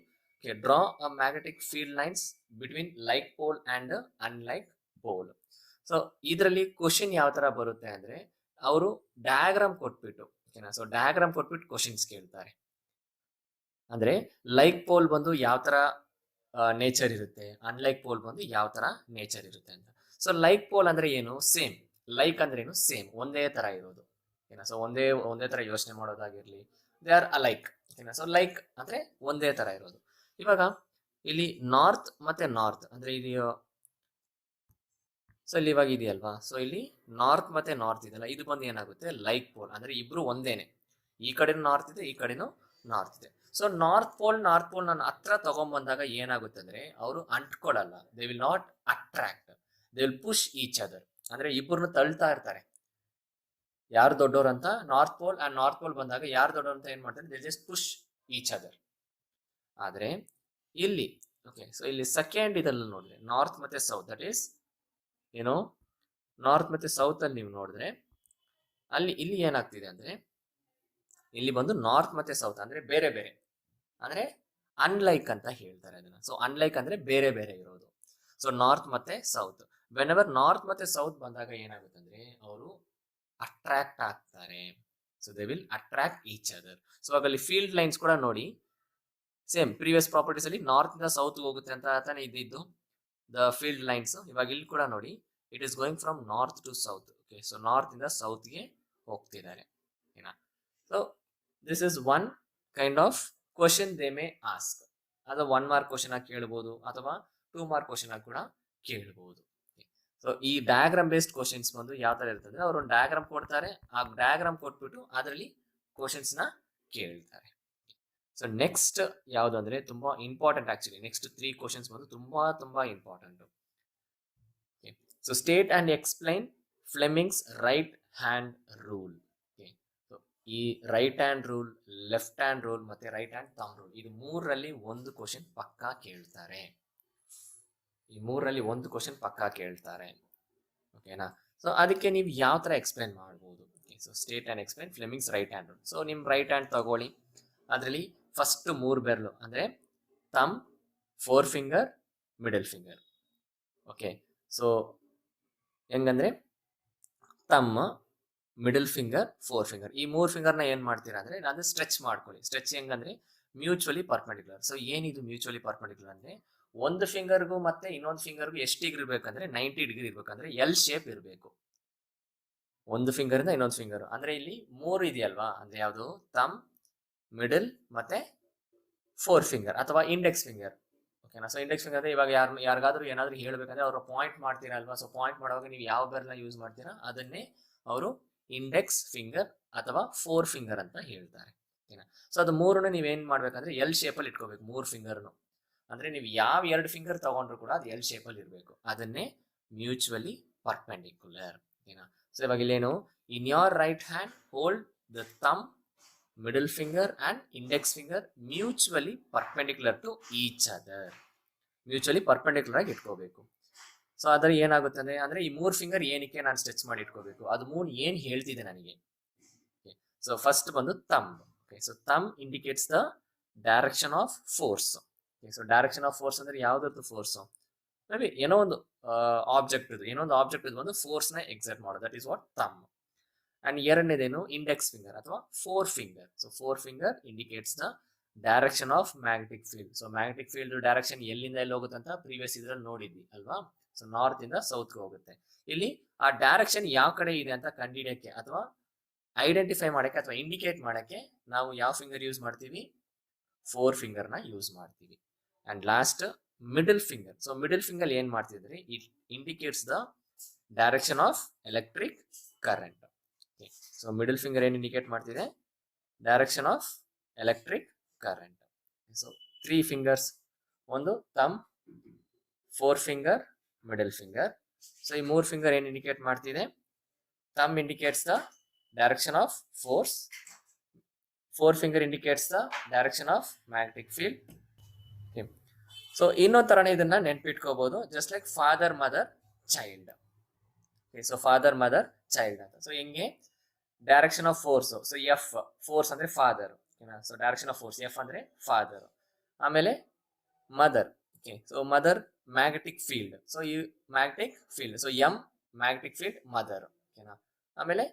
Draw a magnetic field lines between like pole and unlike pole. So ಇದರಲ್ಲಿ ಕ್ವಶನ್ ಯಾವ ತರ ಬರುತ್ತೆ ಅಂದ್ರೆ ಅವರು ಡಯಾಗ್ರಾಮ್ ಕೊಟ್ಬಿಟ್ಟು, ಓಕೆನಾ, ಸೊ ಡಯಾಗ್ರಾಮ್ ಕೊಟ್ಬಿಟ್ಟು ಕ್ವಶನ್ಸ್ ಕೇಳ್ತಾರೆ. ಅಂದ್ರೆ ಲೈಕ್ ಪೋಲ್ ಬಂದು ಯಾವ ತರ ನೇಚರ್ ಇರುತ್ತೆ, ಅನ್ಲೈಕ್ ಪೋಲ್ ಬಂದು ಯಾವ ತರ ನೇಚರ್ ಇರುತ್ತೆ ಅಂತ. ಸೊ ಲೈಕ್ ಪೋಲ್ ಅಂದ್ರೆ ಏನು, ಸೇಮ್. ಲೈಕ್ ಅಂದ್ರೆ ಏನು, ಸೇಮ್, ಒಂದೇ ತರ ಇರೋದು. ಓಕೆನಾ. ಸೊ ಒಂದೇ ತರ ಯೋಚನೆ ಮಾಡೋದಾಗಿರ್ಲಿ, ದೇ ಆರ್ ಅಲೈಕ್. ಓಕೆನಾ. ಸೊ ಲೈಕ್ ಅಂದ್ರೆ ಒಂದೇ ತರ ಇರೋದು. ಇವಾಗ ಇಲ್ಲಿ ನಾರ್ತ್ ಮತ್ತೆ ನಾರ್ತ್ ಅಂದ್ರೆ ಇದು, ಸೊ ಇಲ್ಲಿ ಇವಾಗ ಇದೆಯಲ್ವಾ, ಸೊ ಇಲ್ಲಿ ನಾರ್ತ್ ಮತ್ತೆ ನಾರ್ತ್ ಇದೆಯಲ್ಲ, ಇದು ಬಂದು ಏನಾಗುತ್ತೆ ಲೈಕ್ ಪೋಲ್. ಅಂದ್ರೆ ಇಬ್ರು ಒಂದೇನೆ, ಈ ಕಡೆನೂ ನಾರ್ತ್ ಇದೆ, ಈ ಕಡೆನೂ ನಾರ್ತ್ ಇದೆ. ಸೊ ನಾರ್ತ್ ಪೋಲ್ ನಾನು ಹತ್ರ ತಗೊಂಡ್ಬಂದಾಗ ಏನಾಗುತ್ತೆ ಅಂದ್ರೆ ಅವರು ಅಂಟ್ಕೊಳ್ಳಲ್ಲ, they will not attract, they will push each other. ಅಂದ್ರೆ ಇಬ್ಬರನ್ನು ತಳ್ತಾ ಇರ್ತಾರೆ, ಯಾರು ದೊಡ್ಡೋರು ಅಂತ. ನಾರ್ತ್ ಪೋಲ್ ಬಂದಾಗ ಯಾರು ದೊಡ್ಡೋರು ಅಂತ ಏನ್ ಮಾಡ್ತಾರೆ, they just push each other. ಆದ್ರೆ ಇಲ್ಲಿ, ಓಕೆ, ಸೊ ಇಲ್ಲಿ ಸೆಕೆಂಡ್ ಇದರಲ್ಲಿ ನೋಡಿದ್ರೆ ನಾರ್ತ್ ಮತ್ತೆ ಸೌತ್, ದಟ್ ಈಸ್ ಏನು, ನಾರ್ತ್ ಮತ್ತೆ ಸೌತ್ ಅಲ್ಲಿ ನೀವು ನೋಡಿದ್ರೆ ಇಲ್ಲಿ ಏನಾಗ್ತಿದೆ ಅಂದ್ರೆ ಇಲ್ಲಿ ಬಂದು ನಾರ್ತ್ ಮತ್ತೆ ಸೌತ್ ಅಂದ್ರೆ ಬೇರೆ ಬೇರೆ, ಅಂದ್ರೆ ಅನ್ಲೈಕ್ ಅಂತ ಹೇಳ್ತಾರೆ ಅದನ್ನ. ಸೊ ಅನ್ಲೈಕ್ ಅಂದ್ರೆ ಬೇರೆ ಬೇರೆ ಇರೋದು. ಸೊ ನಾರ್ತ್ ಮತ್ತೆ ಸೌತ್, ವೆನ್ ಎವರ್ ನಾರ್ತ್ ಮತ್ತೆ ಸೌತ್ ಬಂದಾಗ ಏನಾಗುತ್ತೆ ಅಂದ್ರೆ ಅವರು ಅಟ್ರಾಕ್ಟ್ ಆಗ್ತಾರೆ. So they will attract each other. So ಅಲ್ಲಿ ಫೀಲ್ಡ್ ಲೈನ್ಸ್ ಕೂಡ ನೋಡಿ ಸೇಮ್ ಪ್ರೀವಿಯಸ್ ಪ್ರಾಪರ್ಟೀಸ್ ಅಲ್ಲಿ ನಾರ್ತ್ ಇಂದ ಸೌತ್ ಹೋಗುತ್ತೆ ಅಂತ ತಾನೇ ಇದ್ದಿದ್ದು ದ ಫೀಲ್ಡ್ ಲೈನ್ಸ್. ಇವಾಗ ಇಲ್ಲಿ ಕೂಡ ನೋಡಿ, it is going from north to south. Okay, so north ಇಂದ ಸೌತ್ಗೆ ಹೋಗ್ತಿದ್ದಾರೆ. ಓಕೆನಾ. So this is one kind of question they may ask. ಅದು 1 ಮಾರ್ಕ್ ಕ್ವಶನ್ ಆಗಿ ಕೇಳಬಹುದು ಅಥವಾ 2 ಮಾರ್ಕ್ ಕ್ವಶನ್ ಆಗಿ ಕೂಡ ಕೇಳಬಹುದು. ಸೊ ಈ ಡಯಾಗ್ರಾಮ್ ಬೇಸ್ಡ್ ಕ್ವಶನ್ಸ್ ಬಂದು ಯಾವ ತರ ಇರ್ತದೆ, ಅವರು ಒಂದು ಡಯಾಗ್ರಾಮ್ ಕೊಡ್ತಾರೆ, ಆ ಡಯಾಗ್ರಾಮ್ ಕೊಟ್ಬಿಟ್ಟು ಅದರಲ್ಲಿ ಕ್ವಶನ್ಸ್ ನ ಕೇಳ್ತಾರೆ. ಸೊ ನೆಕ್ಸ್ಟ್ ಯಾವುದು ಅಂದ್ರೆ ತುಂಬಾ ಇಂಪಾರ್ಟೆಂಟ್ ಆಕ್ಚುಲಿ. ನೆಕ್ಸ್ಟ್ 3 ಕ್ವಶನ್ಸ್ ಬಂದು ತುಂಬಾ important. So state and explain Fleming's right hand rule. ಈ right hand rule, left hand rule ಮತ್ತೆ ರೈಟ್ ಹ್ಯಾಂಡ್ ಥಂಬ್ ರೂಲ್, ಇದು ಮೂರರಲ್ಲಿ ಒಂದು ಕ್ವಶನ್ ಪಕ್ಕಾ ಕೇಳ್ತಾರೆ. ಓಕೆನಾ. ಸೊ ಅದಕ್ಕೆ ನೀವು ಯಾವ ತರ ಎಕ್ಸ್ಪ್ಲೈನ್ ಮಾಡ್ಬೋದು. So state and explain Fleming's right hand rule. So ನಿಮ್ ರೈಟ್ ಹ್ಯಾಂಡ್ ತಗೊಳ್ಳಿ, ಅದರಲ್ಲಿ ಫಸ್ಟ್ 3 ಬೆರಳು ಅಂದ್ರೆ thumb, 4 finger, middle finger. Okay, so ಹೆಂಗಂದ್ರೆ ತಮ್ಮ, ಮಿಡಲ್ ಫಿಂಗರ್, ಫೋರ್ ಫಿಂಗರ್, ಈ 3 ಫಿಂಗರ್ನ ಏನ್ ಮಾಡ್ತೀರಾ ಅಂದ್ರೆ ನಾನು ಸ್ಟ್ರೆಚ್ ಮಾಡ್ಕೊಳ್ಳಿ. ಸ್ಟ್ರೆಚ್ ಹೆಂಗಂದ್ರೆ ಮ್ಯೂಚುವಲಿ ಪರ್ಪೆಂಡಿಕ್ಯುಲರ್. ಸೊ ಏನಿದು ಮ್ಯೂಚುವಲಿ ಪರ್ಪೆಂಡಿಕ್ಯುಲರ್ ಅಂದ್ರೆ ಒಂದು ಫಿಂಗರ್ಗೂ ಮತ್ತೆ ಇನ್ನೊಂದು ಫಿಂಗರ್ಗೂ ಎಷ್ಟು ಡಿಗ್ರಿ ಇರ್ಬೇಕಂದ್ರೆ 90 ಡಿಗ್ರಿ ಇರ್ಬೇಕಂದ್ರೆ ಎಲ್ ಶೇಪ್ ಇರಬೇಕು ಒಂದು ಫಿಂಗರ್ ಇಂದ ಇನ್ನೊಂದು ಫಿಂಗರ್. ಅಂದ್ರೆ ಇಲ್ಲಿ 3 ಇದೆಯಲ್ವಾ, ಅಂದ್ರೆ ಯಾವುದು ತಮ್, ಮಿಡಲ್ ಮತ್ತೆ ಫೋರ್ ಫಿಂಗರ್ ಅಥವಾ ಇಂಡೆಕ್ಸ್ ಫಿಂಗರ್. ಓಕೆನಾ. ಸೊ ಇಂಡೆಕ್ಸ್ ಫಿಂಗರ್ ಅಂದ್ರೆ ಇವಾಗ ಯಾರಿಗಾದ್ರೂ ಏನಾದ್ರು ಹೇಳ್ಬೇಕಂದ್ರೆ ಅವರು ಪಾಯಿಂಟ್ ಮಾಡ್ತೀರಾ ಅಲ್ವಾ. ಸೊ ಪಾಯಿಂಟ್ ಮಾಡುವಾಗ ನೀವು ಯಾವ ಬೆರಳ್ನ ಯೂಸ್ ಮಾಡ್ತೀರಾ ಅದನ್ನೇ ಅವರು ಇಂಡೆಕ್ಸ್ ಫಿಂಗರ್ ಅಥವಾ ಫೋರ್ ಫಿಂಗರ್ ಅಂತ ಹೇಳ್ತಾರೆ. ಓಕೆನಾ. ಸೊ ಅದು ಮೂರನ್ನು ನೀವೇನ್ ಮಾಡ್ಬೇಕಂದ್ರೆ ಎಲ್ ಶೇಪಲ್ಲಿ ಇಟ್ಕೋಬೇಕು. 3 ಫಿಂಗರ್ನು ಅಂದ್ರೆ ನೀವು ಯಾವ 2 ಫಿಂಗರ್ ತಗೊಂಡ್ರು ಕೂಡ ಅದು ಎಲ್ ಶೇಪಲ್ಲಿ ಇರಬೇಕು. ಅದನ್ನೇ ಮ್ಯೂಚುವಲಿ ಪರ್ಪೆಂಡಿಕ್ಯುಲರ್. ಓಕೆನಾ. ಸೊ ಇವಾಗ ಇಲ್ಲೇನು, in your right hand hold the thumb, middle finger and index finger mutually perpendicular to each other. Mutually perpendicular ಆಗಿ ಇಟ್ಕೋಬೇಕು. ಸೊ ಅದ್ರ ಏನಾಗುತ್ತೆ ಅಂದ್ರೆ ಈ 3 ಫಿಂಗರ್ ಏನಕ್ಕೆ ನಾನು ಸ್ಟ್ರೆಚ್ ಮಾಡಿ ಇಟ್ಕೋಬೇಕು, ಅದು 3 ಏನ್ ಹೇಳ್ತಿದೆ ನನಗೆ. ಸೊ ಫಸ್ಟ್ ಬಂದು thumb. So thumb indicates the direction of force. So direction of force ಅಂದ್ರೆ ಯಾವ್ದು ಫೋರ್ಸ್, ಮೇ ಬಿ ಏನೋ ಒಂದು ಆಬ್ಜೆಕ್ಟ್ ಇದು, ಏನೋ ಒಂದು ಆಬ್ಜೆಕ್ಟ್ ಇದು ಒಂದು ಫೋರ್ಸ್ ನ ಎಕ್ಸರ್ಟ್ ಮಾಡೋದು, that is what thumb. And ಎರಡನೇದೇನು ಇಂಡೆಕ್ಸ್ ಫಿಂಗರ್ ಅಥವಾ forefinger. So forefinger indicates the direction of magnetic field. So magnetic field direction ಎಲ್ಲಿಂದ ಎಲ್ಲಿ ಹೋಗುತ್ತೆ ಅಂತ ಪ್ರೀವಿಯಸ್ ಇದ್ರಲ್ಲಿ ನೋಡಿದ್ವಿ ಅಲ್ವಾ. ಸೊ ನಾರ್ತ್ ಇಂದ ಸೌತ್ ಹೋಗುತ್ತೆ. ಇಲ್ಲಿ ಆ ಡೈರೆಕ್ಷನ್ ಯಾವ ಕಡೆ ಇದೆ ಅಂತ ಕಂಡುಹಿಡಿಯಕ್ಕೆ ಅಥವಾ ಐಡೆಂಟಿಫೈ ಮಾಡಕ್ಕೆ ಅಥವಾ ಇಂಡಿಕೇಟ್ ಮಾಡಕ್ಕೆ ನಾವು ಯಾವ ಫಿಂಗರ್ ಯೂಸ್ ಮಾಡ್ತೀವಿ, ಫೋರ್ ಫಿಂಗರ್ ನ ಯೂಸ್ ಮಾಡ್ತೀವಿ. And last middle finger. So middle finger ಏನ್ ಮಾಡ್ತಿದ್ರಿ, it indicates the direction of electric current. So middle finger ಏನ್ ಇಂಡಿಕೇಟ್ ಮಾಡ್ತಿದೆ, direction of electric current. So 3 fingers, ಒಂದು thumb, forefinger, middle finger. So ಈ 3 finger ಏನ್ indicate ಮಾಡ್ತಿದೆ, thumb indicates the direction of force, forefinger indicates the direction of magnetic field. So ಇನ್ನೊಂದು ತರನೇ ಇದನ್ನ ನೆನ್ಪಿಟ್ಕೋಬಹುದು, just like father, mother, child. So father, mother, child ಅಂತ. So ಹೆಂಗೆ direction of force, so F, force ಅಂದ್ರೆ father. So direction of force F ಅಂದ್ರೆ father. ಆಮೇಲೆ mother. Okay. So mother magnetic field. So ಈ magnetic field, so M magnetic field, mother. ಓಕೆನಾ. ಆಮೇಲೆ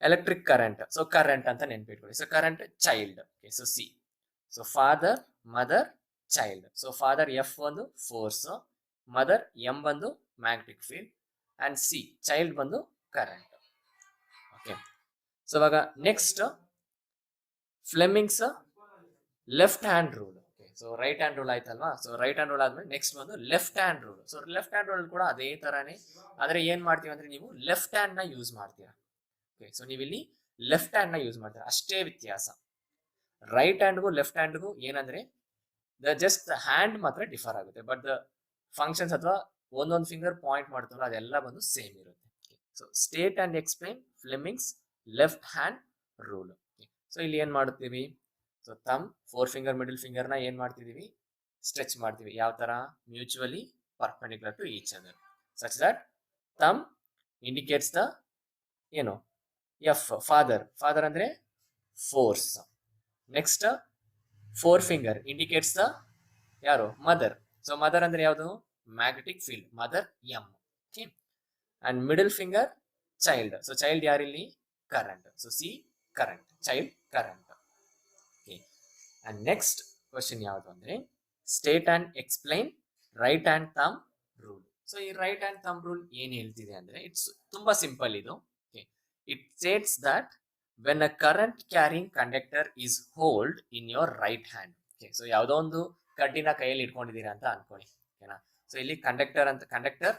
electric current, so current ಅಂತ ನೆನ್ಪಿಟ್ಕೊಳ್ಳಿ. So current child. Okay. So C. So father, mother, child. So father F ಒಂದು force, mother M ಬಂದು magnetic field, and C child ಬಂದು current. Okay. So ಇವಾಗ next Fleming's left hand rule. So right hand rule ಆಯ್ತಲ್ವಾ. So right hand rule ಆದ್ಮೇಲೆ next ಬಂದು left hand rule. So left hand rule ಕೂಡ ಅದೇ ತರಾನೇ, ಆದ್ರೆ ಏನ್ ಮಾಡ್ತೀವಿ ಅಂದ್ರೆ ನೀವು ಲೆಫ್ಟ್ ಹ್ಯಾಂಡ್ ನ ಯೂಸ್ ಮಾಡ್ತೀರಾ. ಓಕೆ. ಸೊ ನೀವು ಇಲ್ಲಿ ಲೆಫ್ಟ್ ಹ್ಯಾಂಡ್ ನ ಯೂಸ್ ಮಾಡ್ತೀರಾ, ಅಷ್ಟೇ ವ್ಯತ್ಯಾಸ. ರೈಟ್ ಹ್ಯಾಂಡ್ಗೂ ಲೆಫ್ಟ್ ಹ್ಯಾಂಡ್ಗೂ ಏನಂದ್ರೆ ಜಸ್ಟ್ ಹ್ಯಾಂಡ್ ಮಾತ್ರ ಡಿಫರ್ ಆಗುತ್ತೆ, ಬಟ್ ದ ಫಂಕ್ಷನ್ಸ್ ಅಥವಾ ಒಂದೊಂದು ಫಿಂಗರ್ ಪಾಯಿಂಟ್ ಮಾಡ್ತಾರೋ ಅದೆಲ್ಲ ಬಂದು ಸೇಮ್ ಇರುತ್ತೆ. So state and explain Fleming's left hand rule. So ಇಲ್ಲಿ ಏನ್ ಮಾಡುತ್ತೀವಿ, so thumb, forefinger, middle finger ನ ಏನ್ ಮಾಡ್ತಿದೀವಿ, ಸ್ಟ್ರೆಚ್ ಮಾಡ್ತೀವಿ. ಯಾವ ತರ, mutually perpendicular to each other, such that thumb indicates the ಏನು ಎಫ್, ಫಾದರ್. ಫಾದರ್ ಅಂದ್ರೆ force. Next forefinger indicates the ಯಾರು, ಮದರ್. ಸೊ ಮದರ್ ಅಂದ್ರೆ ಯಾವುದು, magnetic field, mother M. Okay. And middle finger child. So child ಯಾರಿಲ್ಲಿ, current. So C current, child current. Okay. And next question ಯಾವುದು ಅಂದ್ರೆ state and explain right hand thumb rule. So ಈ right hand thumb rule ಏನ್ ಹೇಳ್ತಿದೆ ಅಂದ್ರೆ it's ತುಂಬಾ simple ಇದು. It states that when a current carrying conductor is hold in your right hand. Okay. So ಯಾವುದೋ ಒಂದು ಕಡ್ಡಿನ ಕೈಯಲ್ಲಿ ಇಟ್ಕೊಂಡಿದ್ದೀರಾ ಅಂತ ಅನ್ಕೊಳ್ಳಿ. ಓಕೆನಾ. ಸೊ ಇಲ್ಲಿ ಕಂಡಕ್ಟರ್ ಅಂತ, ಕಂಡಕ್ಟರ್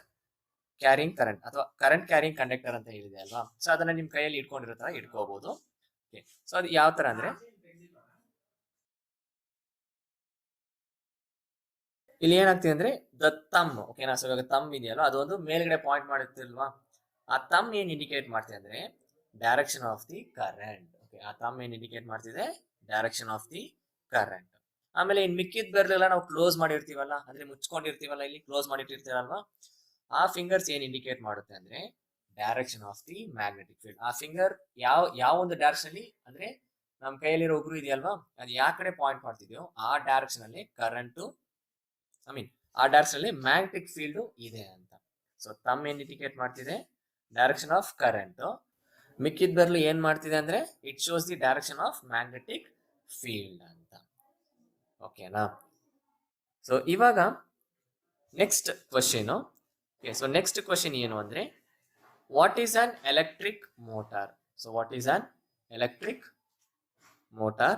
ಕ್ಯಾರಿಂಗ್ ಕರೆಂಟ್ ಅಥವಾ ಕರೆಂಟ್ ಕ್ಯಾರಿಂಗ್ ಕಂಡಕ್ಟರ್ ಅಂತ ಹೇಳಿದೆ ಅಲ್ವಾ. ಸೊ ಅದನ್ನ ನಿಮ್ ಕೈಯಲ್ಲಿ ಇಟ್ಕೊಂಡಿರೋ ತರ ಇಟ್ಕೋಬಹುದು. ಓಕೆ. ಸೊ ಅದು ಯಾವ ತರ ಅಂದ್ರೆ ಇಲ್ಲಿ ಏನಾಗ್ತಿದೆ ಅಂದ್ರೆ ದ ಥಂಬ್. ಓಕೆನಾ. ಸೊ ಇವಾಗ ಥಂಬ್ ಇದೆಯಲ್ಲ, ಅದು ಒಂದು ಮೇಲ್ಗಡೆ ಪಾಯಿಂಟ್ ಮಾಡುತ್ತಿಲ್ವಾ, ಆ ಥಂಬ್ ಏನ್ ಇಂಡಿಕೇಟ್ ಮಾಡ್ತಿದೆ ಅಂದ್ರೆ direction of the current. Okay. ಆ ಥಂಬ್ ಏನ್ ಇಂಡಿಕೇಟ್ ಮಾಡ್ತಿದೆ, ಡೈರೆಕ್ಷನ್ ಆಫ್ ದಿ ಕರೆಂಟ್. ಆಮೇಲೆ ಇನ್ ಮಿಕ್ಕಿದ್ ಬೆರಳೆಲ್ಲ ನಾವು ಕ್ಲೋಸ್ ಮಾಡಿರ್ತೀವಲ್ಲ, ಅಂದ್ರೆ ಮುಚ್ಕೊಂಡಿರ್ತೀವಲ್ಲ, ಇಲ್ಲಿ ಕ್ಲೋಸ್ ಮಾಡಿಟ್ಟಿರ್ತೀವಲ್ವಾ, ಆ ಫಿಂಗರ್ಸ್ ಏನ್ ಇಂಡಿಕೇಟ್ ಮಾಡುತ್ತೆ ಅಂದ್ರೆ direction of the magnetic field. ಆ ಫಿಂಗರ್ ಯಾವ ಒಂದು ಡೈರೆಕ್ಷನ್ ಅಲ್ಲಿ, ಅಂದ್ರೆ ನಮ್ ಕೈಯಲ್ಲಿರೋ ಉಗುರು ಇದೆಯಲ್ವಾ, ಅದು ಯಾವ ಕಡೆ ಪಾಯಿಂಟ್ ಮಾಡ್ತಿದ್ಯೋ ಆ ಡೈರೆಕ್ಷನ್ ಅಲ್ಲಿ ಕರೆಂಟ್, ಐ ಮೀನ್ ಆ ಡೈರೆಕ್ಷನ್ ಅಲ್ಲಿ ಮ್ಯಾಗ್ನೆಟಿಕ್ ಫೀಲ್ಡ್ ಇದೆ ಅಂತ. ಸೊ ತಮ್ಮ ಏನ್ ಇಂಡಿಕೇಟ್ ಮಾಡ್ತಿದೆ, ಡೈರೆಕ್ಷನ್ ಆಫ್ ಕರೆಂಟ್. ಮಿಕ್ಕಿದ ಬೆರಳು ಏನ್ ಮಾಡ್ತಿದೆ ಅಂದ್ರೆ it shows the direction of magnetic field ಅಂತ. ಓಕೆನಾ? ಸೊ ಇವಾಗ next question. So next question ಏನು ಅಂದ್ರೆ, what is an electric motor? So what is an electric motor?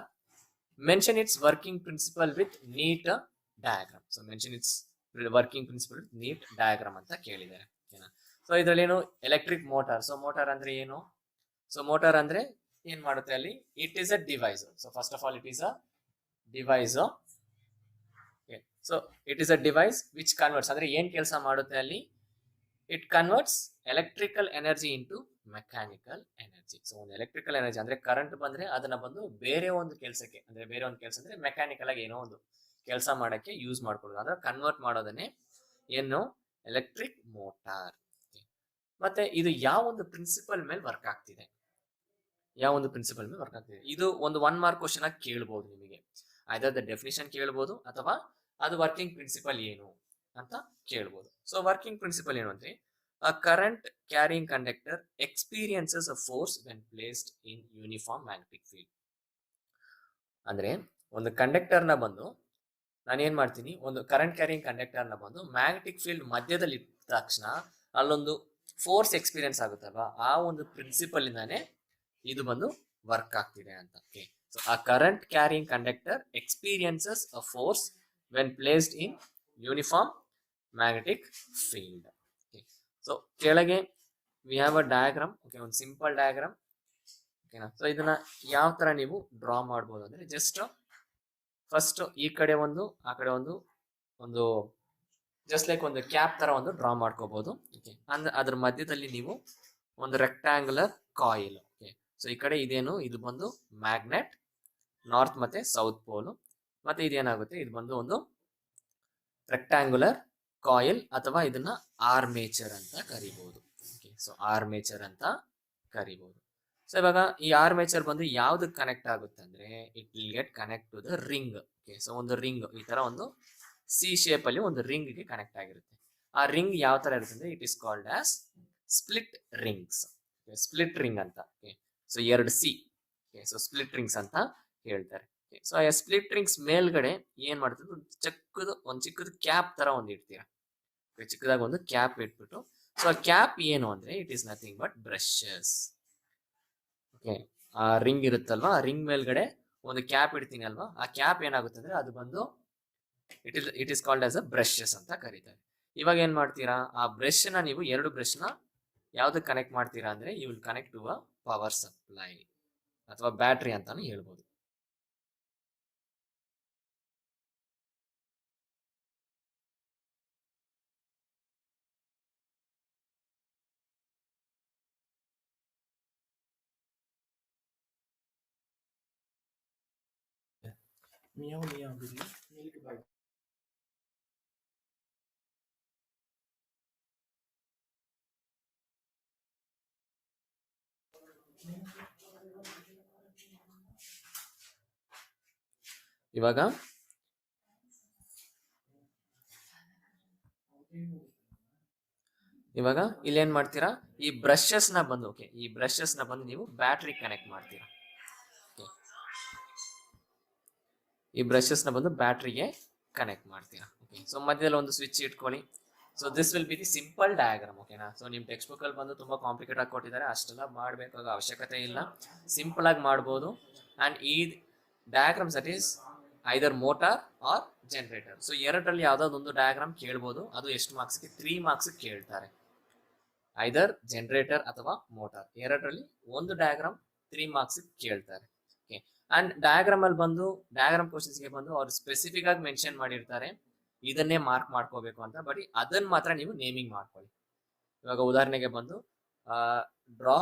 Mention its working principle with neat diagram. So mention its working principle with neat diagram ಅಂತ ಕೇಳಿದ್ದಾರೆ. ಓಕೆನಾ? So ಇದರಲ್ಲಿ ಏನು electric motor. So motor ಅಂದ್ರೆ ಏನು? So motor ಅಂದ್ರೆ ಏನ್ ಮಾಡುತ್ತೆ ಅಲ್ಲಿ, it is a device. So first of all it is a device. So it is a device which converts, ಅಂದ್ರೆ ಏನ್ ಕೆಲಸ ಮಾಡುತ್ತೆ ಅಲ್ಲಿ, it converts electrical energy into mechanical energy. So ಒಂದು ಎಲೆಕ್ಟ್ರಿಕಲ್ ಎನರ್ಜಿ ಅಂದ್ರೆ ಕರೆಂಟ್ ಬಂದ್ರೆ ಅದನ್ನ ಬಂದು ಬೇರೆ ಒಂದು ಕೆಲಸಕ್ಕೆ, ಅಂದ್ರೆ ಬೇರೆ ಒಂದು ಕೆಲಸ ಅಂದ್ರೆ ಮೆಕ್ಯಾನಿಕಲ್ ಆಗಿ ಏನೋ ಒಂದು ಕೆಲಸ ಮಾಡಕ್ಕೆ ಯೂಸ್ ಮಾಡ್ಕೊಳ್ಳೋದು, ಅಂದ್ರೆ ಕನ್ವರ್ಟ್ ಮಾಡೋದನ್ನೇ ಏನು ಎಲೆಕ್ಟ್ರಿಕ್ ಮೋಟಾರ್. ಮತ್ತೆ ಇದು ಯಾವ ಒಂದು ಪ್ರಿನ್ಸಿಪಲ್ ಮೇಲೆ ವರ್ಕ್ ಆಗ್ತಿದೆ, ಯಾವ ಒಂದು ಪ್ರಿನ್ಸಿಪಲ್ ಮೇಲೆ ವರ್ಕ್ ಆಗ್ತಿದೆ, ಇದು ಒಂದು 1 ಮಾರ್ಕ್ ಕ್ವಶನ್ ಆಗಿ ಕೇಳಬಹುದು ನಿಮಗೆ. ಐದರ್ ದ ಡೆಫಿನಿಷನ್ ಕೇಳಬಹುದು ಅಥವಾ ಅದು ವರ್ಕಿಂಗ್ ಪ್ರಿನ್ಸಿಪಲ್ ಏನು ಅಂತ ಕೇಳಬಹುದು. ಸೊ ವರ್ಕಿಂಗ್ ಪ್ರಿನ್ಸಿಪಲ್ ಏನು ಅಂದ್ರೆ, a current carrying conductor experiences a force when placed in uniform magnetic field. ಅಂದ್ರೆ ಒಂದು ಕಂಡಕ್ಟರ್ ನ ಬಂದು ನಾನು ಏನ್ ಮಾಡ್ತೀನಿ, ಒಂದು ಕರೆಂಟ್ ಕ್ಯಾರಿಂಗ್ ಕಂಡಕ್ಟರ್ ನ ಬಂದು ಮ್ಯಾಗ್ನೆಟಿಕ್ ಫೀಲ್ಡ್ ಮಧ್ಯದಲ್ಲಿ ಇಟ್ಟ ತಕ್ಷಣ ಅಲ್ಲೊಂದು ಫೋರ್ಸ್ ಎಕ್ಸ್ಪೀರಿಯನ್ಸ್ ಆಗುತ್ತಲ್ವಾ, ಆ ಒಂದು ಪ್ರಿನ್ಸಿಪಲ್ ಇಂದಾನೆ ಇದು ಬಂದು ವರ್ಕ್ ಆಗ್ತಿದೆ ಅಂತ. ಓಕೆ, ಸೊ ಆ current carrying conductor experiences a force when placed in uniform magnetic field. So ಕೆಳಗೆ we have a diagram. Okay, ಒಂದು ಸಿಂಪಲ್ ಡಯಾಗ್ರಾಮ್. ಓಕೆನಾ? ಸೊ ಇದನ್ನ ಯಾವ ತರ ನೀವು ಡ್ರಾ ಮಾಡ್ಬೋದು ಅಂದ್ರೆ, ಜಸ್ಟ್ ಫಸ್ಟ್ ಈ ಕಡೆ ಒಂದು ಆ ಕಡೆ ಒಂದು ಜಸ್ಟ್ ಲೈಕ್ ಒಂದು ಕ್ಯಾಪ್ ತರ ಒಂದು ಡ್ರಾ ಮಾಡ್ಕೋಬಹುದು. ಓಕೆ, ಅಂದ್ರೆ ಅದ್ರ ಮಧ್ಯದಲ್ಲಿ ನೀವು ಒಂದು ರೆಕ್ಟಾಂಗುಲರ್ ಕಾಯಿಲ್. ಓಕೆ, ಸೊ ಈ ಕಡೆ ಇದೇನು, ಇದು ಬಂದು ಮ್ಯಾಗ್ನೆಟ್, ನಾರ್ತ್ ಮತ್ತೆ ಸೌತ್ ಪೋಲ್. ಮತ್ತೆ ಇದೇನಾಗುತ್ತೆ, ಇದು ಬಂದು ಒಂದು ರೆಕ್ಟಾಂಗುಲರ್ ಕಾಯಿಲ್ ಅಥವಾ ಇದನ್ನ ಆರ್ಮೇಚರ್ ಅಂತ ಕರಿಬಹುದು. ಓಕೆ, ಸೊ ಆರ್ಮೇಚರ್ ಅಂತ ಕರಿಬಹುದು. ಸೊ ಇವಾಗ ಈ ಆರ್ಮೇಚರ್ ಬಂದು ಯಾವ್ದಕ್ಕೆ ಕನೆಕ್ಟ್ ಆಗುತ್ತೆ ಅಂದ್ರೆ, it will get connect to the ring. Okay, so ಒಂದು ರಿಂಗ್ ಈ ತರ ಒಂದು ಸಿ ಶೇಪ್ ಅಲ್ಲಿ ಒಂದು ರಿಂಗ್ ಗೆ ಕನೆಕ್ಟ್ ಆಗಿರುತ್ತೆ. ಆ ರಿಂಗ್ ಯಾವ ತರ ಇರುತ್ತೆ ಅಂದ್ರೆ, it is called as split rings. Split ring ಅಂತ. Okay, so 2 C. Okay, so split rings ಅಂತ ಹೇಳ್ತಾರೆ. ಸೊ ಆ ಸ್ಪ್ಲಿಟ್ ರಿಂಗ್ಸ್ ಮೇಲ್ಗಡೆ ಏನ್ ಮಾಡ್ತದೆ, ಒಂದು ಚಿಕ್ಕದು ಕ್ಯಾಪ್ ತರ ಒಂದು ಇಡ್ತೀರಾ. ಚಿಕ್ಕದಾಗಿ ಒಂದು ಕ್ಯಾಪ್ ಇಟ್ಬಿಟ್ಟು, ಸೊ ಆ ಕ್ಯಾಪ್ ಏನು ಅಂದ್ರೆ, it is nothing but brushes. Okay, ಆ ರಿಂಗ್ ಇರುತ್ತಲ್ವಾ, ಆ ರಿಂಗ್ ಮೇಲ್ಗಡೆ ಒಂದು ಕ್ಯಾಪ್ ಇಡ್ತೀನಿ ಅಲ್ವಾ, ಆ ಕ್ಯಾಪ್ ಏನಾಗುತ್ತೆ ಅಂದ್ರೆ ಅದು ಬಂದು it is called as a brushes ಅಂತ ಕರೀತಾರೆ. ಇವಾಗ ಏನ್ ಮಾಡ್ತೀರಾ, ಆ ಬ್ರಷ್ ನ ನೀವು 2 ಬ್ರಷ್ ನ ಯಾವ್ದಕ್ಕೆ ಕನೆಕ್ಟ್ ಮಾಡ್ತೀರಾ ಅಂದ್ರೆ, you will connect to a power supply ಅಥವಾ ಬ್ಯಾಟ್ರಿ ಅಂತಾನು ಹೇಳ್ಬೋದು. ಇವಾಗ ಇಲ್ಲಿ ಏನ್ ಮಾಡ್ತೀರಾ, ಈ ಬ್ರಷಸ್ ನ ಬಂದು, ಓಕೆ, ಈ ಬ್ರಷಸ್ ನ ಬಂದು ನೀವು ಬ್ಯಾಟ್ರಿ ಕನೆಕ್ಟ್ ಮಾಡ್ತೀರಾ. ಈ ಬ್ರಷಸ್ ನ ಬಂದು ಬ್ಯಾಟ್ರಿಗೆ ಕನೆಕ್ಟ್ ಮಾಡ್ತೀರಾ. ಓಕೆ, ಸೊ ಮಧ್ಯದಲ್ಲಿ ಒಂದು ಸ್ವಿಚ್ ಇಟ್ಕೊಳ್ಳಿ. So this will be the simple diagram. ಓಕೆನಾ? ಸೊ ನಿಮ್ ಟೆಕ್ಸ್ಟ್ ಬುಕ್ ಅಲ್ಲಿ ಬಂದು ತುಂಬಾ ಕಾಂಪ್ಲಿಕೇಟ್ ಆಗಿ ಕೊಟ್ಟಿದ್ದಾರೆ, ಅಷ್ಟೆಲ್ಲ ಮಾಡಬೇಕಾದ ಅವಶ್ಯಕತೆ ಇಲ್ಲ, ಸಿಂಪಲ್ ಆಗಿ ಮಾಡ್ಬೋದು. ಅಂಡ್ ಈ diagrams that is either motor or generator. So ಎರಡರಲ್ಲಿ ಯಾವ್ದಾದ್ರು ಒಂದು ಡಯಾಗ್ರಾಮ್ ಕೇಳ್ಬೋದು. ಅದು ಎಷ್ಟು ಮಾರ್ಕ್ಸ್ಗೆ, 3 ಮಾರ್ಕ್ಸ್ ಕೇಳ್ತಾರೆ. ಐದರ್ ಜನರೇಟರ್ ಅಥವಾ ಮೋಟಾರ್, ಎರಡರಲ್ಲಿ ಒಂದು ಡಯಾಗ್ರಾಮ್ 3 ಮಾರ್ಕ್ಸ್ ಕೇಳ್ತಾರೆ. ಓಕೆ, ಅಂಡ್ ಡಯಾಗ್ರಾಮ್ ಅಲ್ಲಿ ಬಂದು ಡಯಾಗ್ರಾಮ್ ಕ್ವಶನ್ಸ್ ಗೆ ಬಂದು ಅವ್ರು ಸ್ಪೆಸಿಫಿಕ್ ಆಗಿ ಮೆನ್ಷನ್ ಮಾಡಿರ್ತಾರೆ ಇದನ್ನೇ ಮಾರ್ಕ್ ಮಾಡ್ಕೋಬೇಕು ಅಂತ, ಬಟ್ ಅದನ್ನ ಮಾತ್ರ ನೀವು ನೇಮಿಂಗ್ ಮಾಡ್ಕೊಳ್ಳಿ. ಇವಾಗ ಉದಾಹರಣೆಗೆ ಬಂದು draw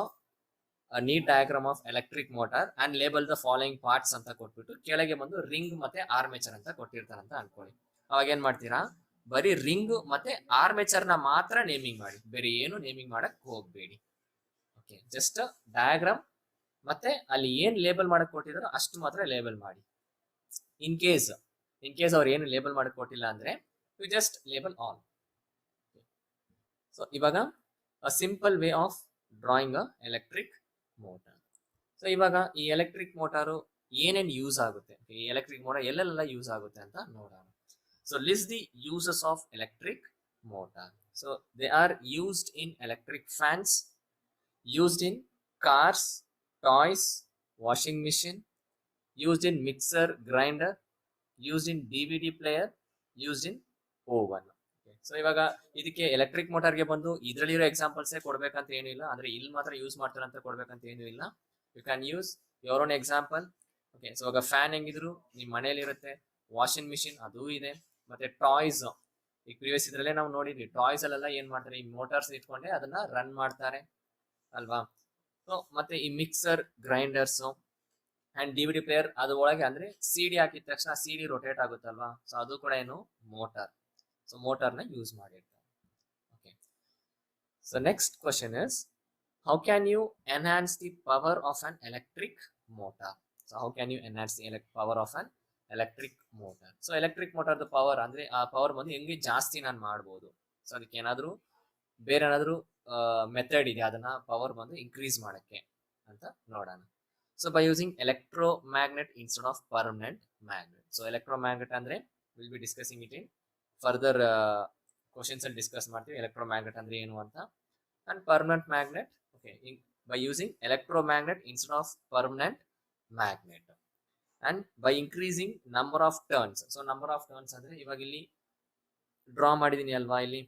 neat diagram of electric motor and label the following parts ಅಂತ ಕೊಟ್ಬಿಟ್ಟು ಕೆಳಗೆ ಬಂದು ರಿಂಗ್ ಮತ್ತೆ ಆರ್ಮೇಚರ್ ಅಂತ ಕೊಟ್ಟಿರ್ತಾರೆ ಅಂತ ಅನ್ಕೊಳ್ಳಿ. ಅವಾಗ ಏನ್ ಮಾಡ್ತೀರಾ, ಬರೀ ರಿಂಗ್ ಮತ್ತೆ ಆರ್ಮೇಚರ್ ನ ಮಾತ್ರ ನೇಮಿಂಗ್ ಮಾಡಿ, ಬೇರೆ ಏನು ನೇಮಿಂಗ್ ಮಾಡಕ್ ಹೋಗ್ಬೇಡಿ. ಓಕೆ, ಜಸ್ಟ್ ಡಯಾಗ್ರಾಮ್ ಮತ್ತೆ ಅಲ್ಲಿ ಏನ್ ಲೇಬಲ್ ಮಾಡಕ್ ಕೊಟ್ಟಿದಾರೋ ಅಷ್ಟು ಮಾತ್ರ ಲೇಬಲ್ ಮಾಡಿ. ಇನ್ ಕೇಸ್ ಅವ್ರು ಏನು ಲೇಬಲ್ ಮಾಡಕ್ ಕೊಟ್ಟಿಲ್ಲ ಅಂದ್ರೆ you just label all. So ಇವಾಗ a simple way of drawing a electric motor. So ಇವಾಗ ಈ ಎಲೆಕ್ಟ್ರಿಕ್ ಮೋಟಾರು ಏನೇನು ಯೂಸ್ ಆಗುತ್ತೆ, ಈ ಎಲೆಕ್ಟ್ರಿಕ್ ಮೋಟಾರ್ ಎಲ್ಲೆಲ್ಲ ಯೂಸ್ ಆಗುತ್ತೆ ಅಂತ ನೋಡೋಣ. So list the uses of electric motor. So they are used in electric fans, used in cars, toys, washing machine, used in mixer grinder, used in DVD player, used in oven. So ಇವಾಗ ಇದಕ್ಕೆ electric ಮೋಟಾರ್ಗೆ ಬಂದು ಇದರಲ್ಲಿರೋ ಎಕ್ಸಾಂಪಲ್ಸೇ ಕೊಡ್ಬೇಕಂತ ಏನೂ ಇಲ್ಲ, ಅಂದ್ರೆ ಇಲ್ಲಿ ಮಾತ್ರ use ಮಾಡ್ತಾರೆ ಅಂತ ಕೊಡ್ಬೇಕಂತ ಏನೂ ಇಲ್ಲ. You can use your own example. Okay, so ಇವಾಗ ಫ್ಯಾನ್ ಹೆಂಗಿದ್ರು ನಿಮ್ಮ ಮನೇಲಿ ಇರುತ್ತೆ, ವಾಷಿಂಗ್ ಮಿಷಿನ್ ಅದು ಇದೆ, ಮತ್ತೆ ಟಾಯ್ಸ್ ಈಗ ಪ್ರಿವಿಯಸ್ ಇದ್ರಲ್ಲೇ ನಾವು ನೋಡಿದ್ವಿ, ಟಾಯ್ಸ್ ಅಲ್ಲೆಲ್ಲ ಏನ್ ಮಾಡ್ತಾರೆ, ಈ ಮೋಟಾರ್ಸ್ ಇಟ್ಕೊಂಡೆ ಅದನ್ನ ರನ್ ಮಾಡ್ತಾರೆ ಅಲ್ವಾ. ಸೊ ಮತ್ತೆ ಈ mixer grinders and DVD player ಅದು ಒಳಗೆ ಅಂದ್ರೆ CD ಹಾಕಿದ ತಕ್ಷಣ CD ರೊಟೇಟ್ ಆಗುತ್ತಲ್ವಾ, ಸೊ ಅದು ಕೂಡ ಏನು ಮೋಟಾರ್. ಸೊ ಮೋಟಾರ್ನ ಯೂಸ್ ಮಾಡಿರ್ತಾರೆ. Okay, so next question is how can you enhance the power of an electric motor. So how can you enhance the power of an electric motor. So electric ಮೋಟಾರ್ದ power ಅಂದ್ರೆ ಆ power ಬಂದು ಹೆಂಗೆ ಜಾಸ್ತಿ ನಾನು ಮಾಡ್ಬೋದು. So ಅದಕ್ಕೆ ಏನಾದ್ರು ಬೇರೆ ಏನಾದ್ರು ಮೆಥಡ್ ಇದೆ ಅದನ್ನ ಪವರ್ ಬಂದು ಇನ್ಕ್ರೀಸ್ ಮಾಡಕ್ಕೆ ಅಂತ ನೋಡೋಣ. So by using electromagnet instead of permanent magnet. So electromagnet ಅಂದ್ರೆ will be discussing it in further questions ಅಲ್ಲಿ ಡಿಸ್ಕಸ್ ಮಾಡ್ತೀವಿ ಎಲೆಕ್ಟ್ರೋ ಮ್ಯಾಗ್ನೆಟ್ ಅಂದ್ರೆ ಏನು ಅಂತ. And permanent magnet, okay, by using electromagnet instead of permanent magnet and by increasing number of turns. So number of turns ಅಂದ್ರೆ ಇವಾಗ ಇಲ್ಲಿ draw ಮಾಡಿದೀನಿ ಅಲ್ವಾ ಇಲ್ಲಿ.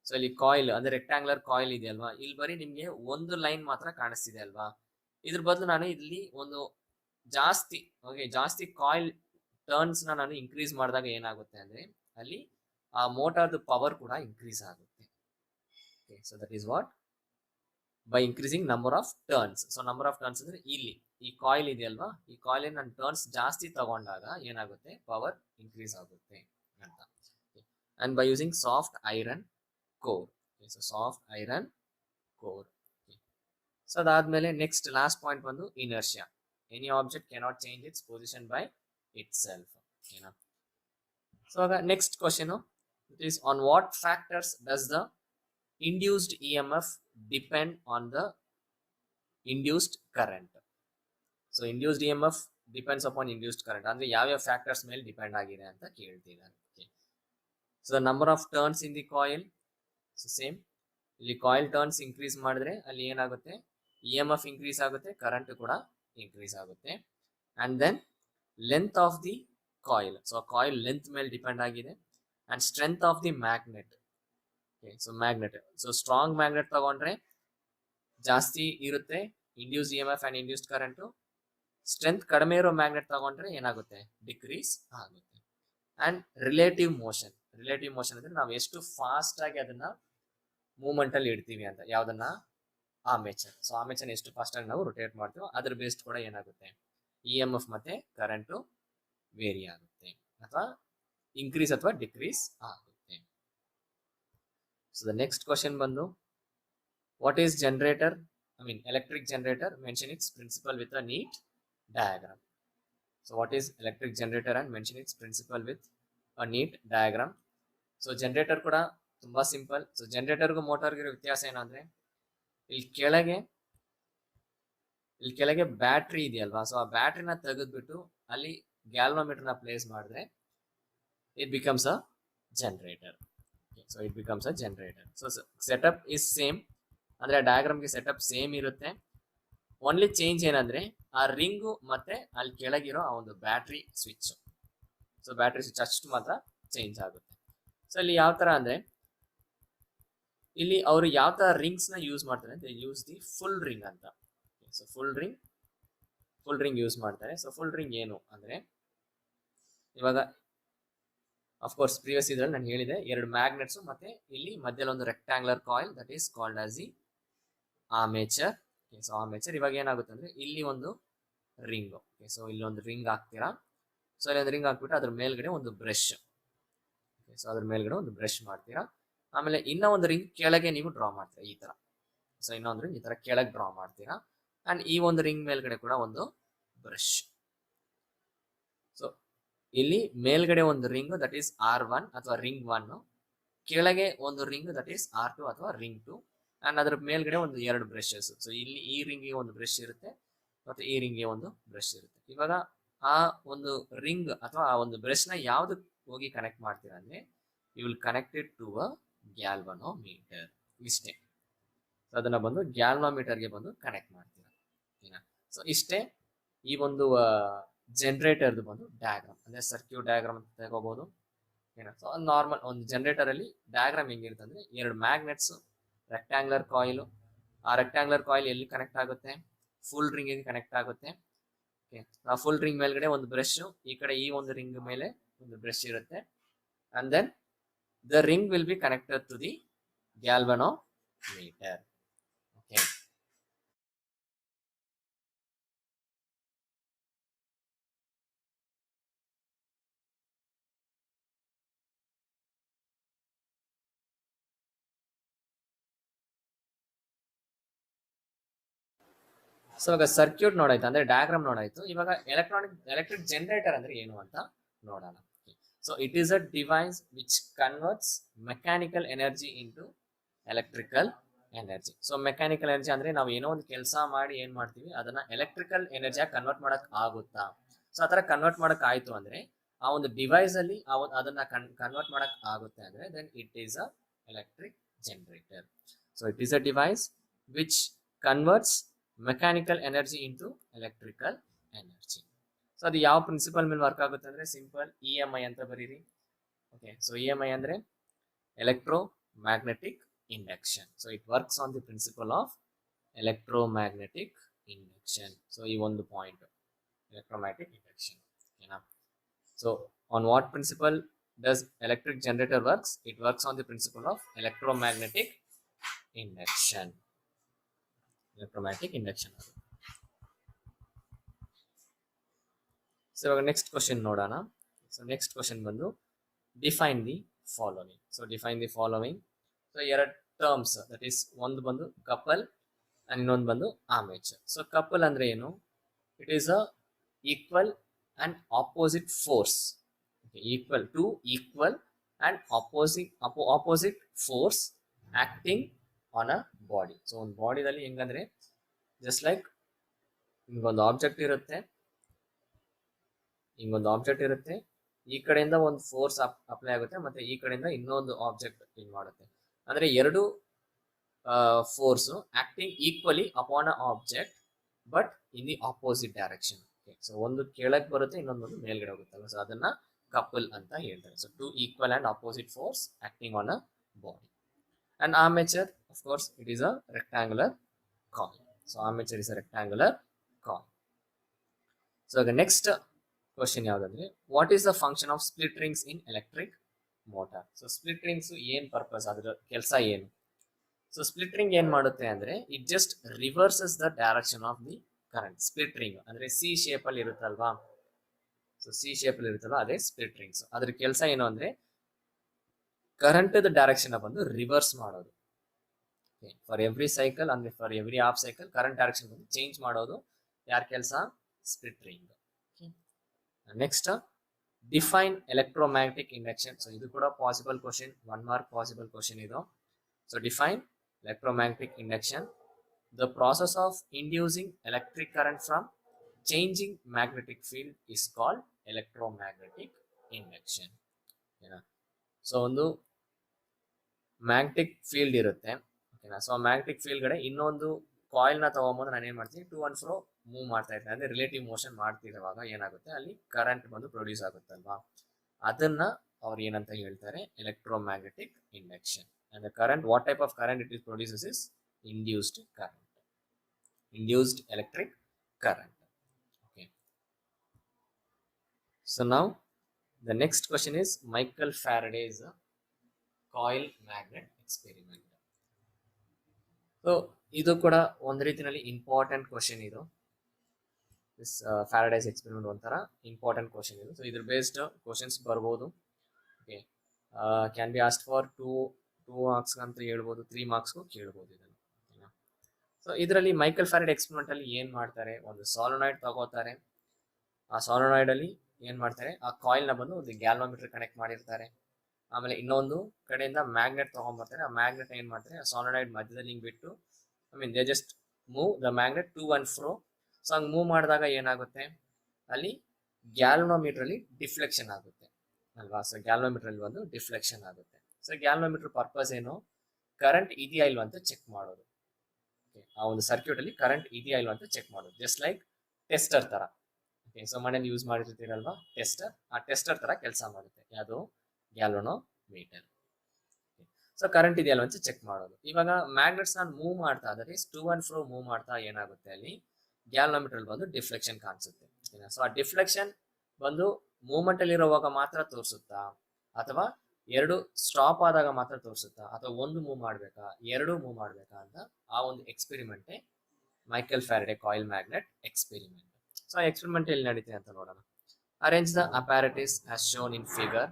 ಸೊ ಇಲ್ಲಿ ಕಾಯಿಲ್ ಅಂದ್ರೆ ರೆಕ್ಟಾಂಗ್ಯುಲರ್ ಕಾಯಿಲ್ ಇದೆ ಅಲ್ವಾ, ಇಲ್ಲಿ ಬರೀ ನಿಮ್ಗೆ ಒಂದು ಲೈನ್ ಮಾತ್ರ ಕಾಣಿಸ್ತಿದೆ ಅಲ್ವಾ. ಇದ್ರ ಬದಲು ನಾನು ಇಲ್ಲಿ ಒಂದು ಜಾಸ್ತಿ ಕಾಯಿಲ್ ಟರ್ನ್ಸ್ ನಾನು ಇನ್ಕ್ರೀಸ್ ಮಾಡಿದಾಗ ಏನಾಗುತ್ತೆ ಅಂದ್ರೆ ಅಲ್ಲಿ ಆ ಮೋಟಾರ್ದು ಪವರ್ ಕೂಡ ಇನ್ಕ್ರೀಸ್ ಆಗುತ್ತೆ. So that is what by increasing number of turns. So number of turns ಅಂದ್ರೆ ಇಲ್ಲಿ ಈ ಕಾಯಿಲ್ ಇದೆಯಲ್ವಾ, ಈ ಕಾಯಿಲ್ ನಾನು ಟರ್ನ್ಸ್ ಜಾಸ್ತಿ ತಗೊಂಡಾಗ ಏನಾಗುತ್ತೆ, ಪವರ್ ಇನ್ಕ್ರೀಸ್ ಆಗುತ್ತೆ ಅಂತ. And by using soft iron core. So soft iron core. So ಅದಾದ್ಮೇಲೆ ನೆಕ್ಸ್ಟ್ ಲಾಸ್ಟ್ ಪಾಯಿಂಟ್ ಬಂದು inertia. Any object cannot change its position by it self. ಓಕೆನಾ. ಸೊ ಆಗ next question is on what factors does the induced EMF depend on the induced current. So induced EMF depends upon induced current ಅಂದ್ರೆ ಯಾವ factors ಮೇಲೆ depend ಆಗಿದೆ ಅಂತ ಕೇಳ್ತಿದ್ದಾರೆ. So number of turns in the coil, so same ಇಲ್ಲಿ coil turns increase ಮಾಡಿದ್ರೆ ಅಲ್ಲಿ ಏನಾಗುತ್ತೆ, EMF ಇನ್ಕ್ರೀಸ್ ಆಗುತ್ತೆ, ಕರೆಂಟ್ ಕೂಡ ಇನ್ಕ್ರೀಸ್ ಆಗುತ್ತೆ. And then length of the coil, so coil length ಮೇಲೆ ಡಿಪೆಂಡ್ ಆಗಿದೆ. And strength of the magnet. So magnet, so strong magnet ತಗೊಂಡ್ರೆ ಜಾಸ್ತಿ ಇರುತ್ತೆ induce EMF and induced current. Strength ಕಡಿಮೆ ಇರೋ ಮ್ಯಾಗ್ನೆಟ್ ತಗೊಂಡ್ರೆ ಏನಾಗುತ್ತೆ, ಡಿಕ್ರೀಸ್ ಆಗುತ್ತೆ. ಅಂಡ್ ರಿಲೇಟಿವ್ ಮೋಷನ್ ಅಂದ್ರೆ ನಾವು ಎಷ್ಟು ಫಾಸ್ಟ್ ಆಗಿ ಅದನ್ನ ಮೂವ್ಮೆಂಟ್ ಅಲ್ಲಿ ಇಡ್ತೀವಿ ಅಂತ, ಯಾವ್ದನ್ನ, ಆರ್ಮೇಚರ್. ಸೊ ಆರ್ಮೇಚರ್ ಎಷ್ಟು ಫಾಸ್ಟ್ ಆಗಿ ನಾವು ರೊಟೇಟ್ ಮಾಡ್ತೀವೋ ಅದ್ರ ಬೇಸ್ಡ್ ಕೂಡ ಏನಾಗುತ್ತೆ, EMF ಮತ್ತೆ ಕರೆಂಟ್ ವೇರಿ ಆಗುತ್ತೆ ಅಥವಾ ಇನ್ಕ್ರೀಸ್ ಅಥವಾ ಡಿಕ್ರೀಸ್ ಆಗುತ್ತೆ. So the next question ಬಂದು what is generator, electric generator, mention its principle with a neat diagram. So what is electric generator and mention its principle with a neat diagram. So generator ಕೂಡ ತುಂಬಾ simple. So ಜನರೇಟರ್ಗೂ ಮೋಟಾರ್ಗೂ ವ್ಯತ್ಯಾಸ ಏನಂದ್ರೆ ಇಲ್ಲಿ ಕೆಳಗೆ battery ಇದೆಯಲ್ವಾ, so ಆ ಬ್ಯಾಟ್ರಿನ ತೆಗೆದ್ಬಿಟ್ಟು ಅಲ್ಲಿ ಗ್ಯಾಲ್ವೋಮೀಟರ್ನ ಪ್ಲೇಸ್ ಮಾಡಿದ್ರೆ it becomes a generator. So it becomes a generator. So setup is same, ಅಂದ್ರೆ ಡಯಾಗ್ರಾಮ್ಗೆ ಸೆಟಪ್ ಸೇಮ್ ಇರುತ್ತೆ. ಓನ್ಲಿ ಚೇಂಜ್ ಏನಂದ್ರೆ ಆ ರಿಂಗು ಮತ್ತೆ ಅಲ್ಲಿ ಕೆಳಗಿರೋ ಆ ಒಂದು battery switch. So battery switch ಅಷ್ಟು ಮಾತ್ರ ಚೇಂಜ್ ಆಗುತ್ತೆ. ಸೊ ಇಲ್ಲಿ ಯಾವ ತರ ಅಂದ್ರೆ ಇಲ್ಲಿ ಅವರು ಯಾವ ತರ ರಿಂಗ್ಸ್ ನ ಯೂಸ್ ಮಾಡ್ತಾರೆ ಅಂತ, ಯೂಸ್ ದಿ ಫುಲ್ ರಿಂಗ್ ಅಂತ. ಸೊ ಫುಲ್ ರಿಂಗ್ ಯೂಸ್ ಮಾಡ್ತಾರೆ. ಸೊ ಫುಲ್ ರಿಂಗ್ ಏನು ಅಂದ್ರೆ ಇವಾಗ ಅಫ್ಕೋರ್ಸ್ ಪ್ರೀವಿಯಸ್ ಇದ್ರಲ್ಲಿ ನಾನು ಹೇಳಿದೆ ಎರಡು ಮ್ಯಾಗ್ನೆಟ್ಸ್ ಮತ್ತೆ ಇಲ್ಲಿ ಮಧ್ಯದಲ್ಲಿ ಒಂದು rectangular coil, that is called as the armature. So armature ಇವಾಗ ಏನಾಗುತ್ತೆ ಅಂದ್ರೆ ಇಲ್ಲಿ ಒಂದು ರಿಂಗ್. ಸೊ ಇಲ್ಲಿ ಒಂದು ರಿಂಗ್ ಹಾಕ್ತೀರಾ. ಸೊ ಇಲ್ಲಿ ಒಂದು ರಿಂಗ್ ಹಾಕ್ಬಿಟ್ಟು ಅದ್ರ ಮೇಲ್ಗಡೆ ಒಂದು ಬ್ರಷ್. ಸೊ ಅದ್ರ ಮೇಲ್ಗಡೆ ಒಂದು ಬ್ರಷ್ ಮಾಡ್ತೀರಾ. ಆಮೇಲೆ ಇನ್ನ ಒಂದು ರಿಂಗ್ ಕೆಳಗೆ ನೀವು ಡ್ರಾ ಮಾಡ್ತೀರಾ ಈ ತರ. ಸೊ ಇನ್ನೊಂದು ರಿಂಗ್ ಈ ತರ ಕೆಳಗೆ ಡ್ರಾ ಮಾಡ್ತೀರಾ. ಅಂಡ್ ಈ ಒಂದು ರಿಂಗ್ ಮೇಲ್ಗಡೆ ಕೂಡ ಒಂದು ಬ್ರಷ್. ಸೊ ಇಲ್ಲಿ ಮೇಲ್ಗಡೆ ಒಂದು ರಿಂಗ್ ದಟ್ ಈಸ್ R1 ಅಥವಾ ರಿಂಗ್ 1, ಕೆಳಗೆ ಒಂದು ರಿಂಗ್ ದಟ್ ಈಸ್ R2 ಅಥವಾ ರಿಂಗ್ 2, ಅಂಡ್ ಅದರ ಮೇಲ್ಗಡೆ ಒಂದು 2 ಬ್ರಷಸ್. ಸೊ ಇಲ್ಲಿ ಈ ರಿಂಗ್ಗೆ ಒಂದು ಬ್ರಷ್ ಇರುತ್ತೆ ಮತ್ತು ಈ ರಿಂಗ್ಗೆ ಒಂದು ಬ್ರಷ್ ಇರುತ್ತೆ. ಇವಾಗ ಆ ಒಂದು ರಿಂಗ್ ಅಥವಾ ಆ ಒಂದು ಬ್ರಷ್ ನ ಯಾವ್ದು ಹೋಗಿ ಕನೆಕ್ಟ್ ಮಾಡ್ತೀರಾ ಅಂದ್ರೆ you will connected to a galvanometer. ಇಷ್ಟೇ. ಸೊ ಅದನ್ನ ಬಂದು ಗ್ಯಾಲ್ವನೋಮೀಟರ್ಗೆ ಬಂದು ಕನೆಕ್ಟ್ ಮಾಡ್ತೀರಾ. ಓಕೆನಾ? ಸೊ ಇಷ್ಟೇ ಈ ಒಂದು ಜನರೇಟರ್ದು ಬಂದು ಡಯಾಗ್ರಾಮ್, ಅಂದ್ರೆ ಸರ್ಕ್ಯೂಟ್ ಡಯಾಗ್ರಾಮ್ ಅಂತ ತಗೋಬಹುದು. ಸೊ ನಾರ್ಮಲ್ ಒಂದು ಜನರೇಟರ್ ಅಲ್ಲಿ ಡಯಾಗ್ರಾಮ್ ಹೆಂಗಿರುತ್ತೆ ಅಂದ್ರೆ 2 ಮ್ಯಾಗ್ನೆಟ್ಸ್, ರೆಕ್ಟಾಂಗ್ಯುಲರ್ ಕಾಯಿಲ್. ಆ ರೆಕ್ಟಾಂಗ್ಯುಲರ್ ಕಾಯಿಲ್ ಎಲ್ಲಿ ಕನೆಕ್ಟ್ ಆಗುತ್ತೆ? ಫುಲ್ ರಿಂಗ್ ಗೆ ಕನೆಕ್ಟ್ ಆಗುತ್ತೆ. ಆ ಫುಲ್ ರಿಂಗ್ ಮೇಲ್ಗಡೆ ಒಂದು ಬ್ರಷ್, ಈ ಕಡೆ ಈ ಒಂದು ರಿಂಗ್ ಮೇಲೆ ಒಂದು ಬ್ರಷ್ ಇರುತ್ತೆ. And then the ring will be connected to the galvanometer. Okay. So ಇವಾಗ ಸರ್ಕ್ಯೂಟ್ ನೋಡಾಯ್ತು, ಅಂದ್ರೆ ಡಯಾಗ್ರಾಮ್ ನೋಡಾಯ್ತು. ಇವಾಗ ಎಲೆಕ್ಟ್ರಿಕ್ ಜನರೇಟರ್ ಅಂದ್ರೆ ಏನು ಅಂತ ನೋಡೋಣ. So it is a device which converts mechanical energy into electrical energy. So mechanical energy ಅಂದ್ರೆ ನಾವು ಏನೋ ಒಂದು ಕೆಲಸ ಮಾಡಿ ಏನ್ ಮಾಡ್ತೀವಿ ಅದನ್ನ ಎಲೆಕ್ಟ್ರಿಕಲ್ ಎನರ್ಜಿಯಾಗಿ ಕನ್ವರ್ಟ್ ಮಾಡಕ್ ಆಗುತ್ತಾ? ಸೊ ಆತರ ಕನ್ವರ್ಟ್ ಮಾಡಕ್ ಆಯ್ತು ಅಂದ್ರೆ ಆ ಒಂದು ಡಿವೈಸ್ ಅಲ್ಲಿ ಅದನ್ನ ಕನ್ವರ್ಟ್ ಮಾಡಕ್ ಆಗುತ್ತೆ ಅಂದ್ರೆ then it is a electric generator. So it is a device which converts mechanical energy into electrical energy. So ಅದು ಯಾವ ಪ್ರಿನ್ಸಿಪಲ್ ಮೇಲೆ ವರ್ಕ್ ಆಗುತ್ತೆ ಅಂದ್ರೆ ಸಿಂಪಲ್ EMI ಅಂತ ಬರೀರಿ. ಓಕೆ. ಸೊ EMI ಅಂದ್ರೆ electromagnetic induction. So it works on the principle of electromagnetic induction. So ಈ ಒಂದು ಪಾಯಿಂಟ್ ಎಲೆಕ್ಟ್ರೋಮ್ಯಾಗ್ನೆಟಿಕ್ ಇಂಡಕ್ಷನ್. ಓಕೆನಾ? So on what principle does electric generator works? It works on the principle of electromagnetic induction. Electromagnetic induction. So ಇವಾಗ next question ನೋಡೋಣ. So next question ಬಂದು define the following. So define the following. So 2 terms, that is ಒಂದು ಬಂದು couple and ಇನ್ನೊಂದು ಬಂದು armature. So couple ಅಂದ್ರೆ ಏನು? It is a equal and opposite force. Equal to equal and opposite force acting on a body. So ಒಂದು ಬಾಡಿದಲ್ಲಿ ಹೆಂಗಂದ್ರೆ just like ಹಿಂಗೊಂದು object ಇರುತ್ತೆ, ಈ ಕಡೆಯಿಂದ ಒಂದು ಫೋರ್ಸ್ ಅಪ್ಲೈ ಆಗುತ್ತೆ, ಮತ್ತೆ ಈ ಕಡೆಯಿಂದ ಇನ್ನೊಂದು ಆಬ್ಜೆಕ್ಟ್ ಹಿಂಗ್ ಮಾಡುತ್ತೆ. ಅಂದ್ರೆ 2 force acting equally upon a object but in the opposite direction. So ಒಂದು ಕೆಳಗೆ ಬರುತ್ತೆ, ಇನ್ನೊಂದು ಮೇಲ್ಗಡೆ ಹೋಗುತ್ತಲ್ಲ. ಸೊ ಅದನ್ನ ಕಪಲ್ ಅಂತ ಹೇಳ್ತಾರೆ. So 2 equal and opposite force acting on a body. And armature, of course, it is a rectangular coil. So armature is a rectangular coil. So ಈಗ next question ಯಾವ್ದಂದ್ರೆ what is the function of split rings in electric motor? So split rings ಏನ್ purpose, ಅದರ ಕೆಲಸ ಏನು? So split ring ಏನ್ ಮಾಡುತ್ತೆ ಅಂದ್ರೆ it just reverses the direction of the current. Split ring ಅಂದ್ರೆ ಸಿ ಶೇಪ್ ಅಲ್ಲಿ ಇರುತ್ತಲ್ವಾ? ಸೊ ಸಿ ಶೇಪ್ ಅಲ್ಲಿ ಇರುತ್ತಲ್ವಾ, ಅದೇ ಸ್ಪ್ಲಿಟ್ ರಿಂಗ್ಸ್. ಅದ್ರ ಕೆಲಸ ಏನು ಅಂದ್ರೆ ಕರೆಂಟ್ ಡೈರೆಕ್ಷನ್ ಬಂದು ರಿವರ್ಸ್ ಮಾಡೋದು. ಫಾರ್ ಎವ್ರಿ ಸೈಕಲ್ ಅಂದ್ರೆ for every half cycle current direction ಬಂದು ಚೇಂಜ್ ಮಾಡೋದು ಯಾರ ಕೆಲಸ? Split ring. Next define electromagnetic induction. So ಇದು ಕೂಡ possible question, 1 mark possible question ಇದು. So define electromagnetic induction. The process of inducing electric current from changing magnetic field is called electromagnetic induction. ಓಕೆನಾ? So ಒಂದು magnetic field ಇರುತ್ತೆ. ಓಕೆನಾ? So magnetic field ಕಡೆ ಇನ್ನೊಂದು coil ನ ತಗೊಂಬಂದು ನಾನು ಏನ್ ಮಾಡ್ತೀನಿ, ಟು ಅಂಡ್ ಫ್ರೋ ಮೂವ್ ಮಾಡ್ತಾ ಇರ್ತೀನಿ. ಅಂದ್ರೆ ರಿಲೇಟಿವ್ ಮೋಷನ್ ಮಾಡ್ತಿರುವಾಗ ಏನಾಗುತ್ತೆ, ಅಲ್ಲಿ ಕರೆಂಟ್ ಬಂದು ಪ್ರೊಡ್ಯೂಸ್ ಆಗುತ್ತಲ್ವಾ, ಅದನ್ನ ಅವ್ರು ಏನಂತ ಹೇಳ್ತಾರೆ? Electromagnetic induction. And the current, what type of current it produces is induced current, induced electric current. Okay. So now the next question is Michael Faraday's coil magnet experiment. So ಇದು ಕೂಡ ಒಂದು ರೀತಿಯಲ್ಲಿ important question ಇದು. Faraday's experiment ಒಂಥರ important question ಇದು. So ಇದ್ರ based questions ಬರ್ಬೋದು. Okay. Can be asked for 2 marks ಅಂತ ಹೇಳ್ಬೋದು, 3 ಮಾರ್ಕ್ಸ್ಗೂ ಕೇಳ್ಬೋದು ಇದನ್ನು. ಸೊ ಇದರಲ್ಲಿ ಮೈಕಲ್ ಫ್ಯಾರಡೆ ಎಕ್ಸ್ಪೆರಿಮೆಂಟ್ ಅಲ್ಲಿ ಏನ್ ಮಾಡ್ತಾರೆ, ಒಂದು ಸಾಲೋನಾಯ್ಡ್ ತಗೋತಾರೆ. ಆ ಸಾಲೋನಾಯ್ಡ್ ಅಲ್ಲಿ ಏನ್ ಮಾಡ್ತಾರೆ, ಆ ಕಾಯಿಲ್ ನ ಬಂದು ಒಂದು ಗ್ಯಾಲ್ವಾಮೀಟರ್ ಕನೆಕ್ಟ್ ಮಾಡಿರ್ತಾರೆ. ಆಮೇಲೆ ಇನ್ನೊಂದು ಕಡೆಯಿಂದ ಮ್ಯಾಗ್ನೆಟ್ ತಗೊಂಡ್ಬರ್ತಾರೆ. ಆ ಮ್ಯಾಗ್ನೆಟ್ ಏನ್ ಮಾಡ್ತಾರೆ, ಆ ಸಾಲಿನಾಯ್ಡ್ ಮಧ್ಯದಲ್ಲಿ ಹಿಂಗ್ ಬಿಟ್ಟು, I mean they just move the magnet to and fro. So ಹಂಗ್ ಮೂವ್ ಮಾಡಿದಾಗ ಏನಾಗುತ್ತೆ, ಅಲ್ಲಿ ಗ್ಯಾಲ್ವಾಮೀಟರ್ ಅಲ್ಲಿ ಡಿಫ್ಲೆಕ್ಷನ್ ಆಗುತ್ತೆ ಅಲ್ವಾ. ಸೊ ಗ್ಯಾಲ್ವಾಮೀಟರ್ ಅಲ್ಲಿ ಒಂದು ಡಿಫ್ಲೆಕ್ಷನ್ ಆಗುತ್ತೆ. ಸೊ ಗ್ಯಾಲ್ವಾಮೀಟರ್ ಪರ್ಪಸ್ ಏನು, ಕರೆಂಟ್ ಇದೆಯಾ ಇಲ್ವಾ ಅಂತ ಚೆಕ್ ಮಾಡೋದು. ಆ ಒಂದು ಸರ್ಕ್ಯೂಟ್ ಅಲ್ಲಿ ಕರೆಂಟ್ ಇದೆಯಾ ಇಲ್ವಾ ಅಂತ ಚೆಕ್ ಮಾಡೋದು. ಜಸ್ಟ್ ಲೈಕ್ ಟೆಸ್ಟರ್ ತರ. ಸೊ ಮನೇಲಿ ಯೂಸ್ ಮಾಡಿರ್ತೀರಲ್ವಾ ಟೆಸ್ಟರ್, ಆ ಟೆಸ್ಟರ್ ತರ ಕೆಲಸ ಮಾಡುತ್ತೆ ಯಾವುದು, ಗ್ಯಾಲ್ವನೋಮೀಟರ್. ಸೊ ಕರೆಂಟ್ ಇದೆಯಲ್ಲ ಅಂತ ಚೆಕ್ ಮಾಡೋದು. ಇವಾಗ ಮ್ಯಾಗ್ನೆಟ್ಸ್ ನಾನು ಮೂವ್ ಮಾಡ್ತಾ ಇದ್ರೆ ಟು ಅಂಡ್ ಫ್ರೋ ಮೂವ್ ಮಾಡ್ತಾ ಏನಾಗುತ್ತೆ, ಅಲ್ಲಿ ಗ್ಯಾಲ್ವನೋಮೀಟರ್ ಬಂದು ಡಿಫ್ಲೆಕ್ಷನ್ ಕಾಣಿಸುತ್ತೆ. ಸೊ ಆ ಡಿಫ್ಲೆಕ್ಷನ್ ಬಂದು ಮೂವ್ಮೆಂಟ್ ಅಲ್ಲಿ ಇರುವಾಗ ಮಾತ್ರ ತೋರಿಸುತ್ತಾ, ಅಥವಾ ಎರಡು ಸ್ಟಾಪ್ ಆದಾಗ ಮಾತ್ರ ತೋರಿಸುತ್ತಾ, ಅಥವಾ ಒಂದು ಮೂವ್ ಮಾಡ್ಬೇಕಾ, ಎರಡು ಮೂವ್ ಮಾಡ್ಬೇಕಾ ಅಂತ ಆ ಒಂದು ಎಕ್ಸ್ಪೆರಿಮೆಂಟೇ Michael Faraday coil magnet experiment. So ಆ ಎಕ್ಸ್ಪೆರಿಮೆಂಟ್ ಎಲ್ಲಿ ನಡೀತಿದೆ ಅಂತ ನೋಡೋಣ. Arrange the apparatus as shown in figure.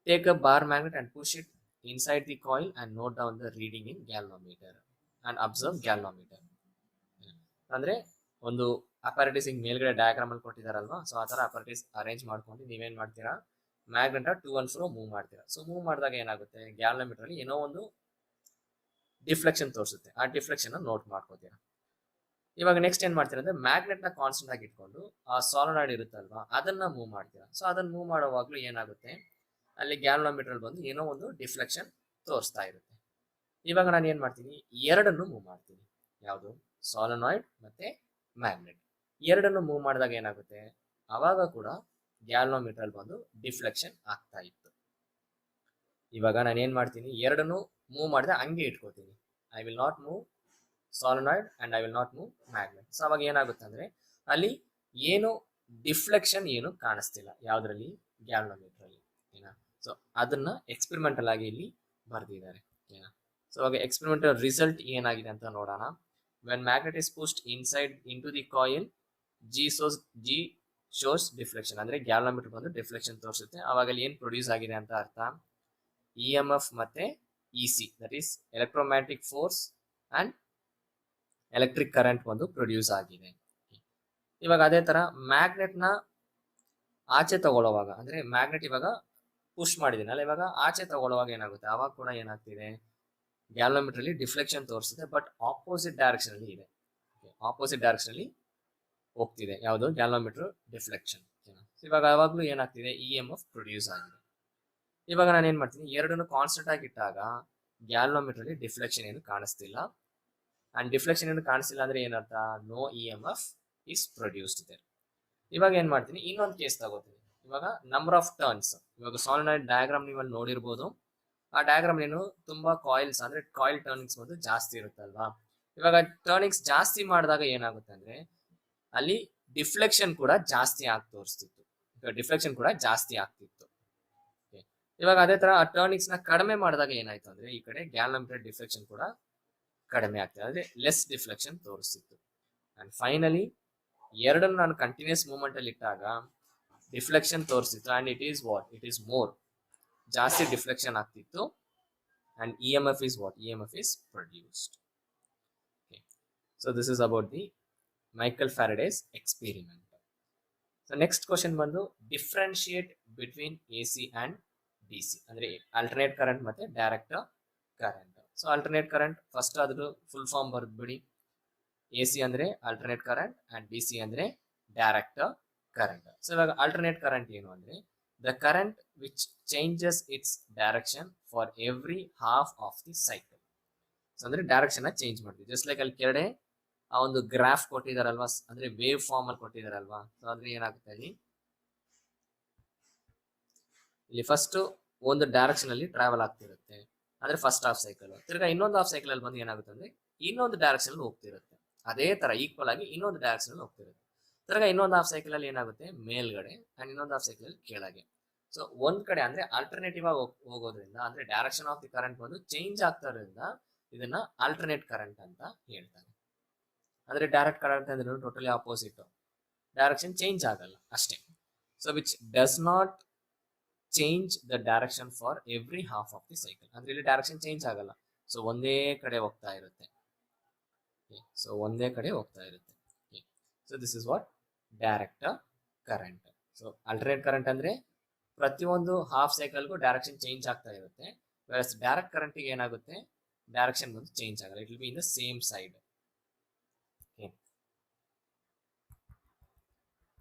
Take a bar magnet and push it inside the coil and note down the reading in galvanometer and observe galvanometer. ಅಂದ್ರೆ ಒಂದು ಅಪಾರಟಿಸ್ ಹಿಂಗ್ ಮೇಲ್ಗಡೆ diagram ಅಲ್ಲಿ ಕೊಟ್ಟಿದಾರಲ್ವಾ, ಸೊ ಆ ತರ ಅಪಾರಟಿಸ್ ಅರೇಂಜ್ ಮಾಡ್ಕೊಂಡು ನೀವೇನ್ ಮಾಡ್ತೀರಾ, magnet to and fro move ಮಾಡ್ತೀರಾ. ಸೊ ಮೂವ್ ಮಾಡಿದಾಗ ಏನಾಗುತ್ತೆ, ಗ್ಯಾಲ್ವನೋಮೀಟರ್ ಅಲ್ಲಿ ಏನೋ ಒಂದು ಡಿಫ್ಲೆಕ್ಷನ್ ತೋರಿಸುತ್ತೆ. ಆ ಡಿಫ್ಲೆಕ್ಷನ್ ನೋಟ್ ಮಾಡ್ಕೋತೀರಾ. ಇವಾಗ ನೆಕ್ಸ್ಟ್ ಏನ್ ಮಾಡ್ತೀರಾ ಅಂದ್ರೆ ಮ್ಯಾಗ್ನೆಟ್ ನ ಕಾನ್ಸ್ಟೆಂಟ್ ಆಗಿ ಇಟ್ಕೊಂಡು ಆ ಸಾಲಿನಾಯ್ಡ್ ಇರುತ್ತಲ್ವಾ ಅದನ್ನ ಮೂವ್ ಮಾಡ್ತೀರಾ. ಸೊ ಅದನ್ನ ಮೂವ್ ಮಾಡುವಾಗ್ಲೂ ಏನಾಗುತ್ತೆ, ಅಲ್ಲಿ ಗ್ಯಾಲ್ವನೋಮೀಟರ್ ಬಂದು ಏನೋ ಒಂದು ಡಿಫ್ಲೆಕ್ಷನ್ ತೋರಿಸ್ತಾ ಇರುತ್ತೆ. ಇವಾಗ ನಾನು ಏನ್ ಮಾಡ್ತೀನಿ, ಎರಡನ್ನು ಮೂವ್ ಮಾಡ್ತೀನಿ. ಯಾವುದು, ಸಾಲಿನಾಯ್ಡ್ ಮತ್ತೆ ಮ್ಯಾಗ್ನೆಟ್ ಎರಡನ್ನು ಮೂವ್ ಮಾಡಿದಾಗ ಏನಾಗುತ್ತೆ, ಅವಾಗ ಕೂಡ ಗ್ಯಾಲ್ವನೋಮೀಟರ್ ಬಂದು ಡಿಫ್ಲೆಕ್ಷನ್ ಆಗ್ತಾ ಇತ್ತು. ಇವಾಗ ನಾನು ಏನ್ ಮಾಡ್ತೀನಿ, ಎರಡನ್ನು ಮೂವ್ ಮಾಡಿದ್ರೆ ಹಂಗೆ ಇಟ್ಕೋತೀನಿ. I will not move solenoid and I will not move magnet. So ಅವಾಗ ಏನಾಗುತ್ತೆ ಅಂದ್ರೆ ಅಲ್ಲಿ ಏನು ಡಿಫ್ಲೆಕ್ಷನ್ ಏನು ಕಾಣಿಸ್ತಿಲ್ಲ ಯಾವ್ದ್ರಲ್ಲಿ, ಗ್ಯಾಲ್ವನೋಮೀಟರ್ ಅಲ್ಲಿ. ಏನ ಸೊ ಅದನ್ನ ಎಕ್ಸ್ಪೆರಿಮೆಂಟಲ್ ಆಗಿ ಇಲ್ಲಿ ಬರ್ದಿದ್ದಾರೆ. ಏನ ಸೊ ಅವಾಗ ಎಕ್ಸ್ಪೆರಿಮೆಂಟಲ್ ರಿಸಲ್ಟ್ ಏನಾಗಿದೆ ಅಂತ ನೋಡೋಣ. When magnet is pushed inside into the coil, G shows deflection. ಅಂದ್ರೆ ಗ್ಯಾಲ್ವನೋಮೀಟರ್ ಬಂದು ಡಿಫ್ಲೆಕ್ಷನ್ ತೋರಿಸುತ್ತೆ. ಅವಾಗ ಅಲ್ಲಿ ಏನ್ ಪ್ರೊಡ್ಯೂಸ್ ಆಗಿದೆ ಅಂತ ಅರ್ಥ, EMF ಮತ್ತೆ EC, that is electromagnetic force and electric current ಒಂದು ಪ್ರೊಡ್ಯೂಸ್ ಆಗಿದೆ. ಇವಾಗ ಅದೇ ತರ ಮ್ಯಾಗ್ನೆಟ್ ನ ಆಚೆ ತಗೊಳ್ಳುವಾಗ, ಅಂದ್ರೆ ಮ್ಯಾಗ್ನೆಟ್ ಇವಾಗ ಪುಷ್ ಮಾಡಿದೀನಲ್ಲ, ಇವಾಗ ಆಚೆ ತಗೊಳ್ಳುವಾಗ ಏನಾಗುತ್ತೆ, ಅವಾಗ ಕೂಡ ಏನಾಗ್ತಿದೆ, ಗ್ಯಾಲ್ವನೋಮೀಟರ್ ಅಲ್ಲಿ ಡಿಫ್ಲೆಕ್ಷನ್ ತೋರಿಸುತ್ತೆ, ಬಟ್ ಆಪೋಸಿಟ್ ಡೈರೆಕ್ಷನ್ ಅಲ್ಲಿ ಇದೆ. ಆಪೋಸಿಟ್ ಡೈರೆಕ್ಷನ್ ಅಲ್ಲಿ ಹೋಗ್ತಿದೆ ಯಾವುದು, ಗ್ಯಾಲ್ವನೋಮೀಟರ್ ಡಿಫ್ಲೆಕ್ಷನ್. ಇವಾಗ ಯಾವಾಗ್ಲೂ ಏನಾಗ್ತಿದೆ, EMF ಪ್ರೊಡ್ಯೂಸ್ ಆಗಿದೆ. ಇವಾಗ ನಾನು ಏನ್ ಮಾಡ್ತೀನಿ, ಎರಡನ್ನು ಕಾನ್ಸ್ಟೆಂಟ್ ಆಗಿ ಇಟ್ಟಾಗ ಗ್ಯಾಲ್ವನೋಮೀಟರ್ ಅಲ್ಲಿ ಡಿಫ್ಲೆಕ್ಷನ್ ಏನು ಕಾಣಿಸ್ತಿಲ್ಲ. ಅಂಡ್ ಡಿಫ್ಲೆಕ್ಷನ್ ಏನು ಕಾಣಿಸ್ತಿಲ್ಲ ಅಂದ್ರೆ ಏನರ್ಥ, no EMF is produced there. ಇವಾಗ ಏನ್ ಮಾಡ್ತೀನಿ, ಇನ್ನೊಂದು ಕೇಸ್ ತಗೋತೀನಿ. ಇವಾಗ ನಂಬರ್ ಆಫ್ ಟರ್ನ್ಸ್, ಇವಾಗ ಸಾಲಿನಾಯ್ಡ್ ಡಯಾಗ್ರಾಮ್ ನೀವು ಅಲ್ಲಿ ನೋಡಿರ್ಬೋದು. ಆ ಡಯಾಗ್ರಾಮ್ ಏನು ತುಂಬಾ ಕಾಯಿಲ್ಸ್, ಅಂದ್ರೆ ಕಾಯಿಲ್ ಟರ್ನಿಂಗ್ಸ್ ಒಂದು ಜಾಸ್ತಿ ಇರುತ್ತಲ್ವಾ. ಇವಾಗ ಟರ್ನಿಂಗ್ಸ್ ಜಾಸ್ತಿ ಮಾಡಿದಾಗ ಏನಾಗುತ್ತೆ ಅಂದ್ರೆ ಅಲ್ಲಿ ಡಿಫ್ಲೆಕ್ಷನ್ ಕೂಡ ಜಾಸ್ತಿ ಆಗಿ ತೋರಿಸ್ತಿತ್ತು. ಡಿಫ್ಲೆಕ್ಷನ್ ಕೂಡ ಜಾಸ್ತಿ ಆಗ್ತಿತ್ತು. ಇವಾಗ ಅದೇ ತರ ಆ ಟರ್ನಿಂಗ್ಸ್ ನ ಕಡಿಮೆ ಮಾಡಿದಾಗ ಏನಾಯ್ತು ಅಂದ್ರೆ ಈ ಕಡೆ ಗ್ಯಾಲ್ವನೋಮೀಟರ್ ಡಿಫ್ಲೆಕ್ಷನ್ ಕೂಡ ಕಡಿಮೆ ಆಗ್ತದೆ, ಅಂದ್ರೆ ಲೆಸ್ ಡಿಫ್ಲೆಕ್ಷನ್ ತೋರಿಸ್ತಿತ್ತು. ಅಂಡ್ ಫೈನಲಿ ಎರಡನ್ನು ನಾನು ಕಂಟಿನ್ಯೂಸ್ ಮೂವ್ಮೆಂಟ್ ಅಲ್ಲಿ ಇಟ್ಟಾಗ ಡಿಫ್ಲೆಕ್ಷನ್ ತೋರಿಸ್ತಿತ್ತು. And it is what, it is more, ಜಾಸ್ತಿ ಡಿಫ್ಲೆಕ್ಷನ್ ಆಗ್ತಿತ್ತು. And EMF is what, EMF is produced. Okay. So this is about the Michael Faraday's experiment. So next question ಬಂದು differentiate between AC and DC, ಅಂದ್ರೆ alternate current ಮತ್ತೆ direct current. So alternate current first ಅದ್ರ full form ಬರ್ದ್ಬಿಡಿ. AC ಅಂದ್ರೆ alternate current and DC ಅಂದ್ರೆ direct current. So ಇವಾಗ alternate current ಏನು ಅಂದ್ರೆ the current which changes its direction for every half of the cycle. So ಅಂದ್ರೆ direction change ಮಾಡ್ತೀವಿ. Just like ಅಲ್ಲಿ ಕೆಳಗಡೆ ಆ ಒಂದು ಗ್ರಾಫ್ ಕೊಟ್ಟಿದಾರಲ್ವಾ, ಅಂದ್ರೆ ವೇವ್ ಫಾರ್ಮ್ ಅಲ್ಲಿ ಕೊಟ್ಟಿದಾರಲ್ವಾ. ಸೊ ಅಂದ್ರೆ ಏನಾಗುತ್ತೆ, ಇಲ್ಲಿ ಫಸ್ಟ್ ಒಂದು ಡೈರೆಕ್ಷನ್ ಅಲ್ಲಿ ಟ್ರಾವೆಲ್ ಆಗ್ತಿರುತ್ತೆ, ಅಂದ್ರೆ ಫಸ್ಟ್ ಹಾಫ್ ಸೈಕಲ್. ತಿರ್ಗಾ ಇನ್ನೊಂದು ಹಾಫ್ ಸೈಕಲ್ ಅಲ್ಲಿ ಬಂದು ಏನಾಗುತ್ತೆ ಅಂದ್ರೆ ಇನ್ನೊಂದು ಡೈರೆಕ್ಷನ್ ಅಲ್ಲಿ ಹೋಗ್ತಿರುತ್ತೆ. ಅದೇ ತರ ಈಕ್ವಲ್ ಆಗಿ ಇನ್ನೊಂದು ಡೈರೆಕ್ಷನ್ ಅಲ್ಲಿ ಹೋಗ್ತಿರುತ್ತೆ. ತಿರ್ಗಾ ಇನ್ನೊಂದು ಹಾಫ್ ಸೈಕಲ್ ಅಲ್ಲಿ ಏನಾಗುತ್ತೆ, ಮೇಲ್ಗಡೆ, ಅಂಡ್ ಇನ್ನೊಂದು ಹಾಫ್ ಸೈಕಲ್ ಅಲ್ಲಿ ಕೆಳಗೆ. ಸೊ ಒಂದ್ ಕಡೆ ಅಂದ್ರೆ ಆಲ್ಟರ್ನೇಟಿವ್ ಆಗಿ ಹೋಗೋದ್ರಿಂದ, ಅಂದ್ರೆ ಡೈರೆಕ್ಷನ್ ಆಫ್ ದಿ ಕರೆಂಟ್ ಬಂದು ಚೇಂಜ್ ಆಗ್ತಾರೋದ್ರಿಂದ ಇದನ್ನ ಆಲ್ಟರ್ನೇಟ್ ಕರೆಂಟ್ ಅಂತ ಹೇಳ್ತಾರೆ. ಅಂದ್ರೆ ಡೈರೆಕ್ಟ್ ಕರೆಂಟ್ ಅಂದ್ರೆ ಟೋಟಲಿ ಆಪೋಸಿಟ್, ಡೈರೆಕ್ಷನ್ ಚೇಂಜ್ ಆಗಲ್ಲ ಅಷ್ಟೇ. So which does not change the direction for every half of the cycle. ಅಂದ್ರೆ ಇಲ್ಲಿ ಡೈರೆಕ್ಷನ್ ಚೇಂಜ್ ಆಗಲ್ಲ, ಸೊ ಒಂದೇ ಕಡೆ ಹೋಗ್ತಾ ಇರುತ್ತೆ. ಸೊ ಒಂದೇ ಕಡೆ ಹೋಗ್ತಾ ಇರುತ್ತೆ. So this is what direct current. So alternate current ಅಂದ್ರೆ ಪ್ರತಿಯೊಂದು ಹಾಫ್ ಸೈಕಲ್ಗೂ ಡೈರೆಕ್ಷನ್ ಚೇಂಜ್ ಆಗ್ತಾ ಇರುತ್ತೆ. ಡೈರೆಕ್ಟ್ ಕರೆಂಟ್ಗೆ ಏನಾಗುತ್ತೆ, ಡೈರೆಕ್ಷನ್ ಬಂದು ಚೇಂಜ್ ಆಗಲ್ಲ, it will be in the same side.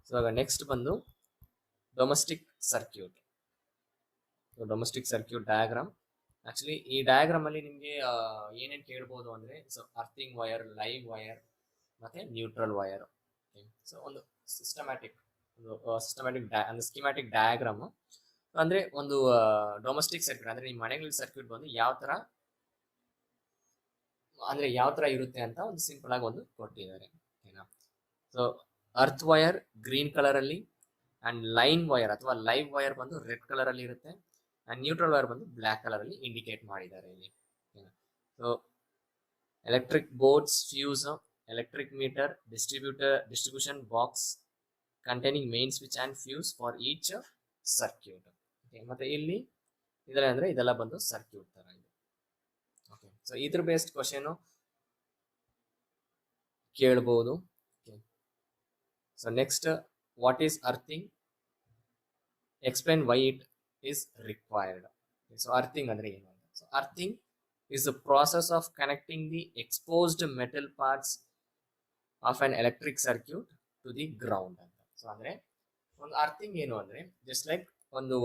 So ಇವಾಗ ನೆಕ್ಸ್ಟ್ ಬಂದು domestic circuit. Domestic circuit diagram. Actually ಈ ಡಯಾಗ್ರಾಮ್ ಅಲ್ಲಿ ನಿಮಗೆ ಏನೇನು ಕೇಳ್ಬೋದು ಅಂದ್ರೆ, so earthing wire, live wire ಮತ್ತೆ ನ್ಯೂಟ್ರಲ್ ವೈರ್. ಸೊ ಒಂದು ಸಿಸ್ಟಮ್ಯಾಟಿಕ್ ಅಂದ್ರೆ ಸ್ಕಿಮ್ಯಾಟಿಕ್ ಡಯಾಗ್ರಾಮ್ ಅಂದ್ರೆ ಒಂದು ಡೊಮೆಸ್ಟಿಕ್ ಸರ್ಕ್ಯೂಟ್ ಅಂದ್ರೆ ನಿಮ್ಮ ಮನೆಗಳ ಸರ್ಕ್ಯೂಟ್ ಬಂದು ಯಾವ ತರ ಇರುತ್ತೆ ಅಂತ ಒಂದು ಸಿಂಪಲ್ ಆಗಿ ಒಂದು ಕೊಟ್ಟಿದ್ದಾರೆ. So earth wire green colour ಅಲ್ಲಿ, ಅಂಡ್ ಲೈನ್ ವೈರ್ ಅಥವಾ ಲೈವ್ ವೈರ್ ಬಂದು ರೆಡ್ ಕಲರ್ ಅಲ್ಲಿ ಇರುತ್ತೆ, ಅಂಡ್ ನ್ಯೂಟ್ರಲ್ ವೈರ್ ಬಂದು ಬ್ಲಾಕ್ ಕಲರ್ ಅಲ್ಲಿ ಇಂಡಿಕೇಟ್ ಮಾಡಿದ್ದಾರೆ ಇಲ್ಲಿ. So electric boards, fuse, electric meter, distribution box containing main switch and fuse for each circuit. ಮತ್ತೆ ಇಲ್ಲಿ ಇದೆಲ್ಲ ಬಂದು ಸರ್ಕ್ಯೂಟ್ ತರ ಇದೆ. ಓಕೆ, ಸೊ ಇದ್ರ ಬೇಸ್ಡ್ ಕ್ವಶನ್ ಕೇಳಬಹುದು. So next, what is earthing? Explain why it is required. So earthing ಅಂದ್ರೆ ಏನು ಅಂತ. So earthing is the process of connecting the exposed metal parts of an electric circuit to the ground ಅಂತ. So ಅಂದ್ರೆ ಒಂದು earthing ಏನು ಅಂದ್ರೆ, just like ಒಂದು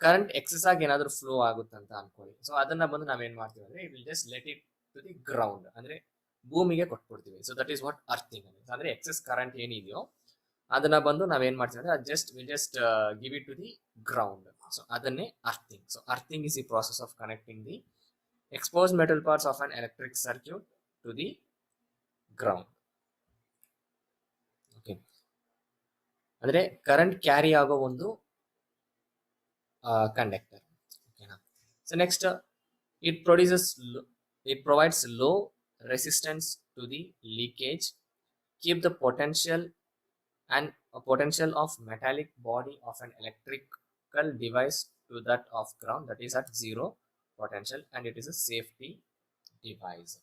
current excess ಆಗಿ ಏನಾದ್ರು ಫ್ಲೋ ಆಗುತ್ತೆ ಅಂತ ಅನ್ಕೊಳ್ಳಿ. ಸೊ ಅದನ್ನ ಬಂದು ನಾವೇನ್ ಮಾಡ್ತೀವಿ ಅಂದ್ರೆ, it will just let it to the ground, ಅಂದ್ರೆ ಭೂಮಿಗೆ ಕೊಟ್ಬಿಡ್ತೀವಿ. So that is what earthing ಅಂದ್ರೆ ಎಕ್ಸೆಸ್ ಕರೆಂಟ್ ಏನಿದೆಯೋ ಅದನ್ನ ಬಂದು ನಾವೇನ್ ಮಾಡ್ತೀವಿ ಅಂದ್ರೆ, will just give it to the ground. So ಅದನ್ನೇ earthing. So earthing is the process of connecting the exposed metal parts of an electric circuit to the ground. Okay, ಅಂದ್ರೆ current carry ಆಗೋ ಒಂದು ಕಂಡಕ್ಟರ್. ಓಕೆನಾ? So next, it provides low resistance to the leakage, keep the potential of metallic body of an electrical device to that of ground, that is at zero potential, and it is a safety device.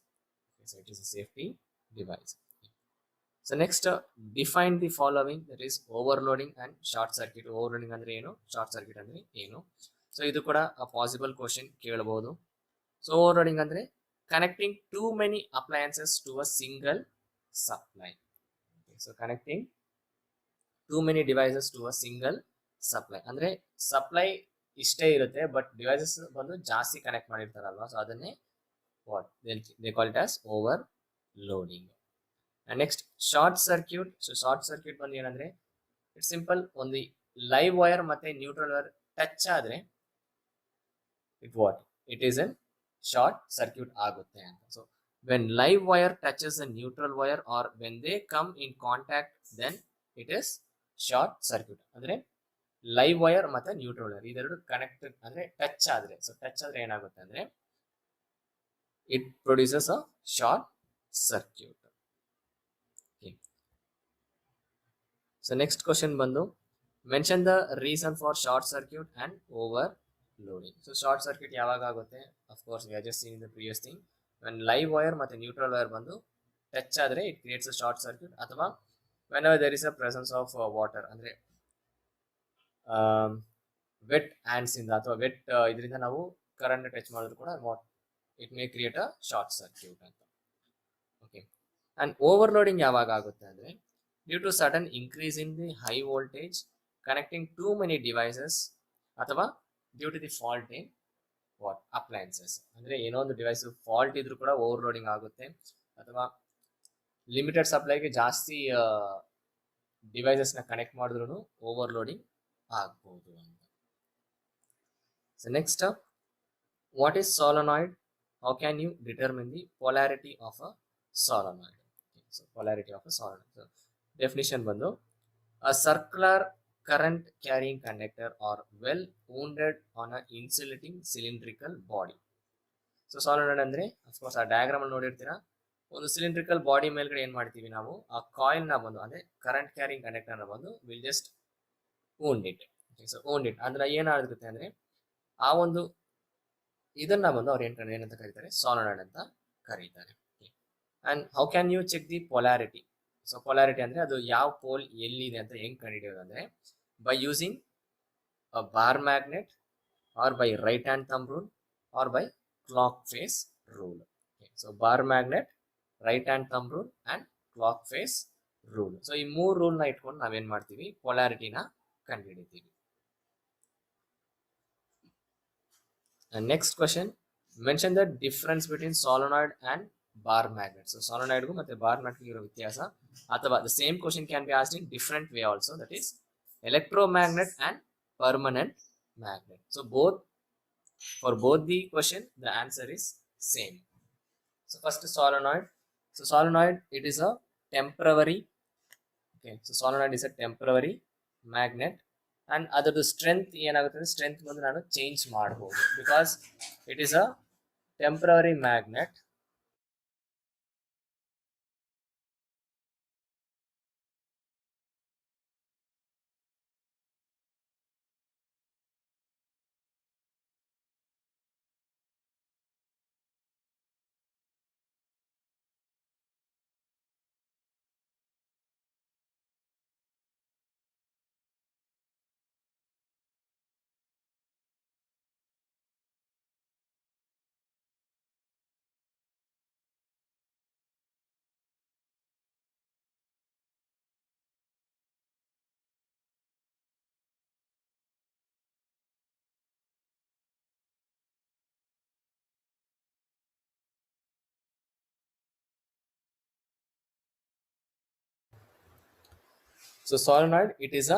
Okay, so it is a safety device. So next, define the following, that is overloading and short circuit. Overloading ಅಂದ್ರೆ ಏನು, short circuit ಅಂದ್ರೆ ಏನು? So ಇದು ಕೂಡ possible question ಕೇಳಬಹುದು. So overloading ಅಂದ್ರೆ connecting too many appliances to a single supply. Okay, so connecting too many devices to a single supply ಅಂದ್ರೆ supply ಇಷ್ಟೇ ಇರುತ್ತೆ, ಬಟ್ ಡಿವೈಸಸ್ ಬಂದು ಜಾಸ್ತಿ ಕನೆಕ್ಟ್ ಮಾಡಿರ್ತಾರಲ್ವಾ, ಸೊ ಅದನ್ನೇ what they call it as overloading. And next, short circuit. So short circuit ಬಂದು ಏನಂದ್ರೆ, it's simple, ಒಂದು ಲೈವ್ ವೈರ್ ಮತ್ತೆ ನ್ಯೂಟ್ರಲ್ ವೈರ್ ಟಚ್ ಆದ್ರೆ it is an short circuit ಆಗುತ್ತೆ ಅಂತ. So when live wire touches a neutral wire or when they come in contact, then it is short circuit. ಅಂದ್ರೆ live wire ಮತ್ತೆ neutral wire ಇದೆರಡು connected ಅಂದ್ರೆ touch ಆದ್ರೆ, so touch ಆದ್ರೆ ಏನಾಗುತ್ತೆ ಅಂದ್ರೆ, it produces a short circuit. So next question ಬಂದು, mention the reason for short circuit and overloading. So short circuit ಯಾವಾಗ ಆಗುತ್ತೆ? Of course we are just seen in the previous thing, when live wire ಮತ್ತೆ neutral wire ಬಂದು touch ಆದ್ರೆ it creates a short circuit, ಅಥವಾ whenever there is a presence of water, ಅಂದ್ರೆ wet hands ಇಂದ ಅಥವಾ wet ಇದರಿಂದ ನಾವು ಕರೆಂಟ್ ಟಚ್ ಮಾಡಿದ್ರು ಕೂಡ it may create a short circuit ಅಂತ. ಓಕೆ, ಅಂಡ್ ಓವರ್ಲೋಡಿಂಗ್ ಯಾವಾಗ ಆಗುತ್ತೆ ಅಂದ್ರೆ, due to sudden increase in the high voltage connecting too many devices, ಅಥವಾ due to the fault in appliances. ಅಂದ್ರೆ ಏನೋ ಒಂದು ಡಿವೈಸ್ ಫಾಲ್ಟ್ ಇದ್ರೂ ಕೂಡ ಓವರ್ಲೋಡಿಂಗ್ ಆಗುತ್ತೆ, ಅಥವಾ ಲಿಮಿಟೆಡ್ ಸಪ್ಲೈಗೆ ಜಾಸ್ತಿ ಡಿವೈಸಸ್ ನ ಕನೆಕ್ಟ್ ಮಾಡಿದ್ರು ಓವರ್ಲೋಡಿಂಗ್ ಆಗ್ಬಹುದು ಅಂತ. So next, what is solenoid? How can you determine the polarity of a solenoid? So polarity of a solenoid. So definition ಬಂದು, a circular current carrying conductor are well wounded on a insulating cylindrical body. So solenoid ಅಂದ್ರೆ of course ಆ diagram ಅಲ್ಲಿ ನೋಡಿರ್ತೀರಾ, ಒಂದು cylindrical body ಮೇಲ್ಗಡೆ ಏನ್ ಮಾಡ್ತೀವಿ ನಾವು, ಆ ಕಾಯಿಲ್ ನ ಬಂದು ಅಂದ್ರೆ ಕರೆಂಟ್ ಕ್ಯಾರಿಂಗ್ ಕಂಡಕ್ಟರ್ ನ ಬಂದು will just wound it. So wound it ಅಂದ್ರೆ ಏನಾಗುತ್ತೆ ಅಂದ್ರೆ, ಆ ಒಂದು ಇದನ್ನ ಬಂದು ಅವ್ರು ಏನಂತ ಕರೀತಾರೆ, ಸಾಲನಾಯ್ಡ್ ಅಂತ ಕರೀತಾರೆ. And how can you check the polarity? So polarity ಅಂದ್ರೆ ಅದು ಯಾವ ಪೋಲ್ ಎಲ್ಲಿದೆ ಅಂತ ಹೆಂಗ್ ಕಂಡುಹಿಡಿಯೋದು ಅಂದ್ರೆ by using a bar magnet or by right hand thumb rule or by clock face rule. Okay. So bar magnet, right hand thumb rule and clock face rule. So ಈ ಮೂರು ರೂಲ್ ನ ಇಟ್ಕೊಂಡು ನಾವೇನ್ ಮಾಡ್ತೀವಿ ಪೊಲಾರಿಟಿನ ಕಂಡುಹಿಡಿತೀವಿ. Next question, mention the difference between solenoid and bar magnet. So solenoid ಗೂ ಮತ್ತೆ bar magnet ಗೂ ಇರೋ ವ್ಯತ್ಯಾಸ ಅಥವಾ the same question can be asked in different way also, that is electromagnet and permanent magnet. So for both the question the answer is same. So first solenoid. So solenoid, it is a temporary, okay, so solenoid is a temporary magnet and ಅದರ strength ಏನಾಗುತ್ತದೆ, strength ಬಂದು ನಾನು change ಮಾಡಬಹುದು because it is a temporary magnet. So solenoid, it is a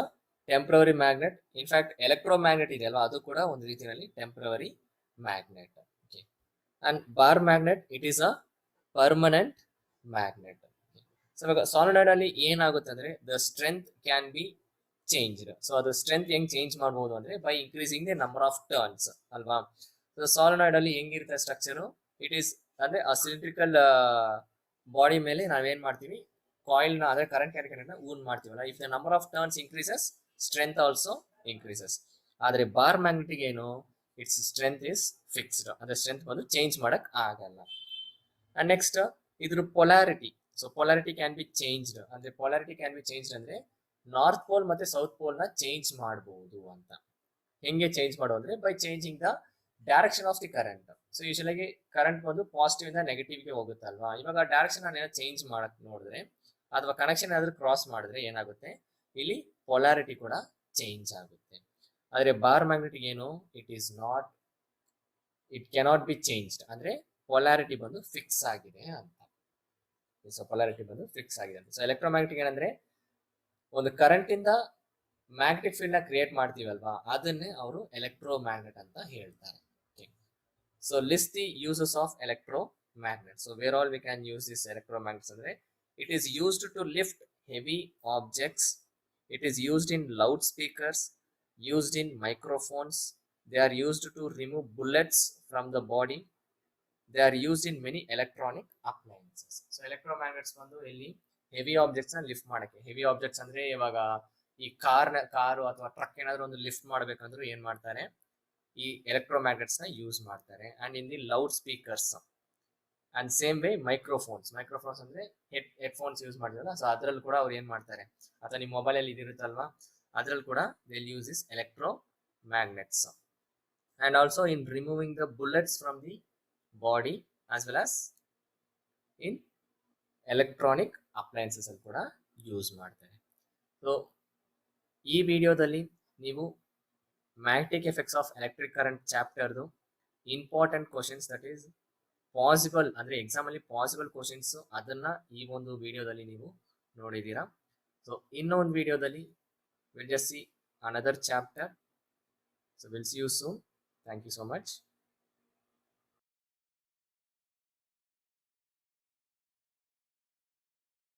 temporary magnet. In fact electromagnet ಇದೆಯಲ್ವಾ ಅದು ಕೂಡ ಒಂದು ರೀತಿಯಲ್ಲಿ temporary magnet. Okay. And bar magnet, it is a permanent magnet. Okay. So ಇವಾಗ solenoid ಅಲ್ಲಿ ಏನಾಗುತ್ತೆ ಅಂದ್ರೆ the strength can be changed. So ಅದು strength ಹೆಂಗ್ ಚೇಂಜ್ ಮಾಡಬಹುದು ಅಂದ್ರೆ by increasing the number of turns ಅಲ್ವಾ. So solenoid ಅಲ್ಲಿ ಹೆಂಗಿರುತ್ತೆ ಸ್ಟ್ರಕ್ಚರ್, it is ಅಂದ್ರೆ ಆ ಸಿಲಿಂಡ್ರಿಕಲ್ ಬಾಡಿ ಮೇಲೆ ನಾವೇನ್ ಮಾಡ್ತೀವಿ ಕಾಯಿಲ್ ನ ಅಂದ್ರೆ ಕರೆಂಟ್ ಕ್ಯಾರಿಯರ್ ನ ಊನ್ ಮಾಡ್ತೀವಲ್ಲ, if the number of turns increases strength also increases. ಆದ್ರೆ ಬಾರ್ ಮ್ಯಾಗ್ನೆಟಿಕ್ ಏನು, ಇಟ್ಸ್ ಸ್ಟ್ರೆಂತ್ ಇಸ್ ಫಿಕ್ಸ್ಡ್, ಅಂದ್ರೆ ಸ್ಟ್ರೆಂತ್ ಬಂದು ಚೇಂಜ್ ಮಾಡಕ್ ಆಗಲ್ಲ. ಅಂಡ್ ನೆಕ್ಸ್ಟ್ ಇದ್ರ polarity. So polarity can be changed, ಅಂದ್ರೆ ಪೊಲಾರಿಟಿ ಕ್ಯಾನ್ ಬಿ ಚೇಂಜ್ಡ್ ಅಂದ್ರೆ ನಾರ್ತ್ ಪೋಲ್ ಮತ್ತೆ ಸೌತ್ ಪೋಲ್ ನ ಚೇಂಜ್ ಮಾಡಬಹುದು ಅಂತ. ಹೆಂಗೆ ಚೇಂಜ್ ಮಾಡೋದು ಅಂದ್ರೆ by changing the direction of the current. So ಯೂಶಲಾಗಿ ಕರೆಂಟ್ ಬಂದು ಪಾಸಿಟಿವ್ ಇಂದ ನೆಗೆಟಿವ್ ಗೆ ಹೋಗುತ್ತಲ್ವಾ, ಇವಾಗ ಡೈರೆಕ್ಷನ್ ನಾನು ಚೇಂಜ್ ಮಾಡಕ್ ನೋಡಿದ್ರೆ ಅಥವಾ ಕನೆಕ್ಷನ್ ಏನಾದ್ರೂ ಕ್ರಾಸ್ ಮಾಡಿದ್ರೆ ಏನಾಗುತ್ತೆ, ಇಲ್ಲಿ ಪೊಲಾರಿಟಿ ಕೂಡ ಚೇಂಜ್ ಆಗುತ್ತೆ. ಆದ್ರೆ ಬಾರ್ ಮ್ಯಾಗ್ನೆಟಿಕ್ ಏನು, ಇಟ್ ಕೆನಾಟ್ ಬಿ ಚೇಂಜ್ಡ್, ಅಂದ್ರೆ ಪೊಲಾರಿಟಿ ಬಂದು ಫಿಕ್ಸ್ ಆಗಿದೆ ಅಂತ. ಸೊ ಪೊಲಾರಿಟಿ ಬಂದು ಫಿಕ್ಸ್ ಆಗಿದೆ ಅಂತ. ಸೊ ಎಲೆಕ್ಟ್ರೋಮ್ಯಾಗ್ನೆಟಿಕ್ ಏನಂದ್ರೆ ಒಂದು ಕರೆಂಟ್ ಇಂದ ಮ್ಯಾಗ್ನೆಟಿಕ್ ಫೀಲ್ಡ್ ನ ಕ್ರಿಯೇಟ್ ಮಾಡ್ತೀವಲ್ವಾ, ಅದನ್ನೇ ಅವರು ಎಲೆಕ್ಟ್ರೋಮ್ಯಾಗ್ನೆಟ್ ಅಂತ ಹೇಳ್ತಾರೆ. So list the uses of electromagnet. So where all we can use this electromagnets ಅಂದ್ರೆ it is used to lift heavy objects, it is used in loudspeakers, used in microphones, they are used to remove bullets from the body, they are used in many electronic appliances. So electromagnets ಬಂದು ಇಲ್ಲಿ heavy objects ನ lift ಮಾಡಕ್ಕೆ. Heavy objects ಅಂದ್ರೆ ಇವಾಗ ಈ car ಅಥವಾ truck ಏನಾದ್ರು ಒಂದು ಲಿಫ್ಟ್ ಮಾಡ್ಬೇಕಂದ್ರೂ ಏನ್ ಮಾಡ್ತಾರೆ, ಈ ಎಲೆಕ್ಟ್ರೋಮ್ಯಾಗ್ನೆಟ್ಸ್ ನ ಯೂಸ್ ಮಾಡ್ತಾರೆ. And in the loudspeakers and same way microphones ಅಂದ್ರೆ ಹೆಡ್ಫೋನ್ಸ್ ಯೂಸ್ ಮಾಡಿದ್ರಲ್ಲ, ಸೊ ಅದ್ರಲ್ಲಿ ಕೂಡ ಅವ್ರು ಏನ್ ಮಾಡ್ತಾರೆ, ಅಥವಾ ನಿಮ್ಮ ಮೊಬೈಲ್ ಅಲ್ಲಿ ಇದಿರುತ್ತಲ್ವಾ ಅದ್ರಲ್ಲಿ ಕೂಡ they use is electromagnets. And also in removing the bullets from the body as well as in electronic appliances ಅಲ್ಲಿ ಕೂಡ ಯೂಸ್ ಮಾಡ್ತಾರೆ. ಸೊ ಈ ವಿಡಿಯೋದಲ್ಲಿ ನೀವು magnetic effects of electric current ಚಾಪ್ಟರ್ದು important questions, that is possible ಅಂದ್ರೆ exam ಅಲ್ಲಿ possible questions, ಅದನ್ನ ಈ ಒಂದು ವಿಡಿಯೋದಲ್ಲಿ ನೀವು ನೋಡಿದೀರಾ. ಸೊ ಇನ್ನೊಂದು ವಿಡಿಯೋದಲ್ಲಿ will just see another chapter. So we'll see you soon. Thank you so much.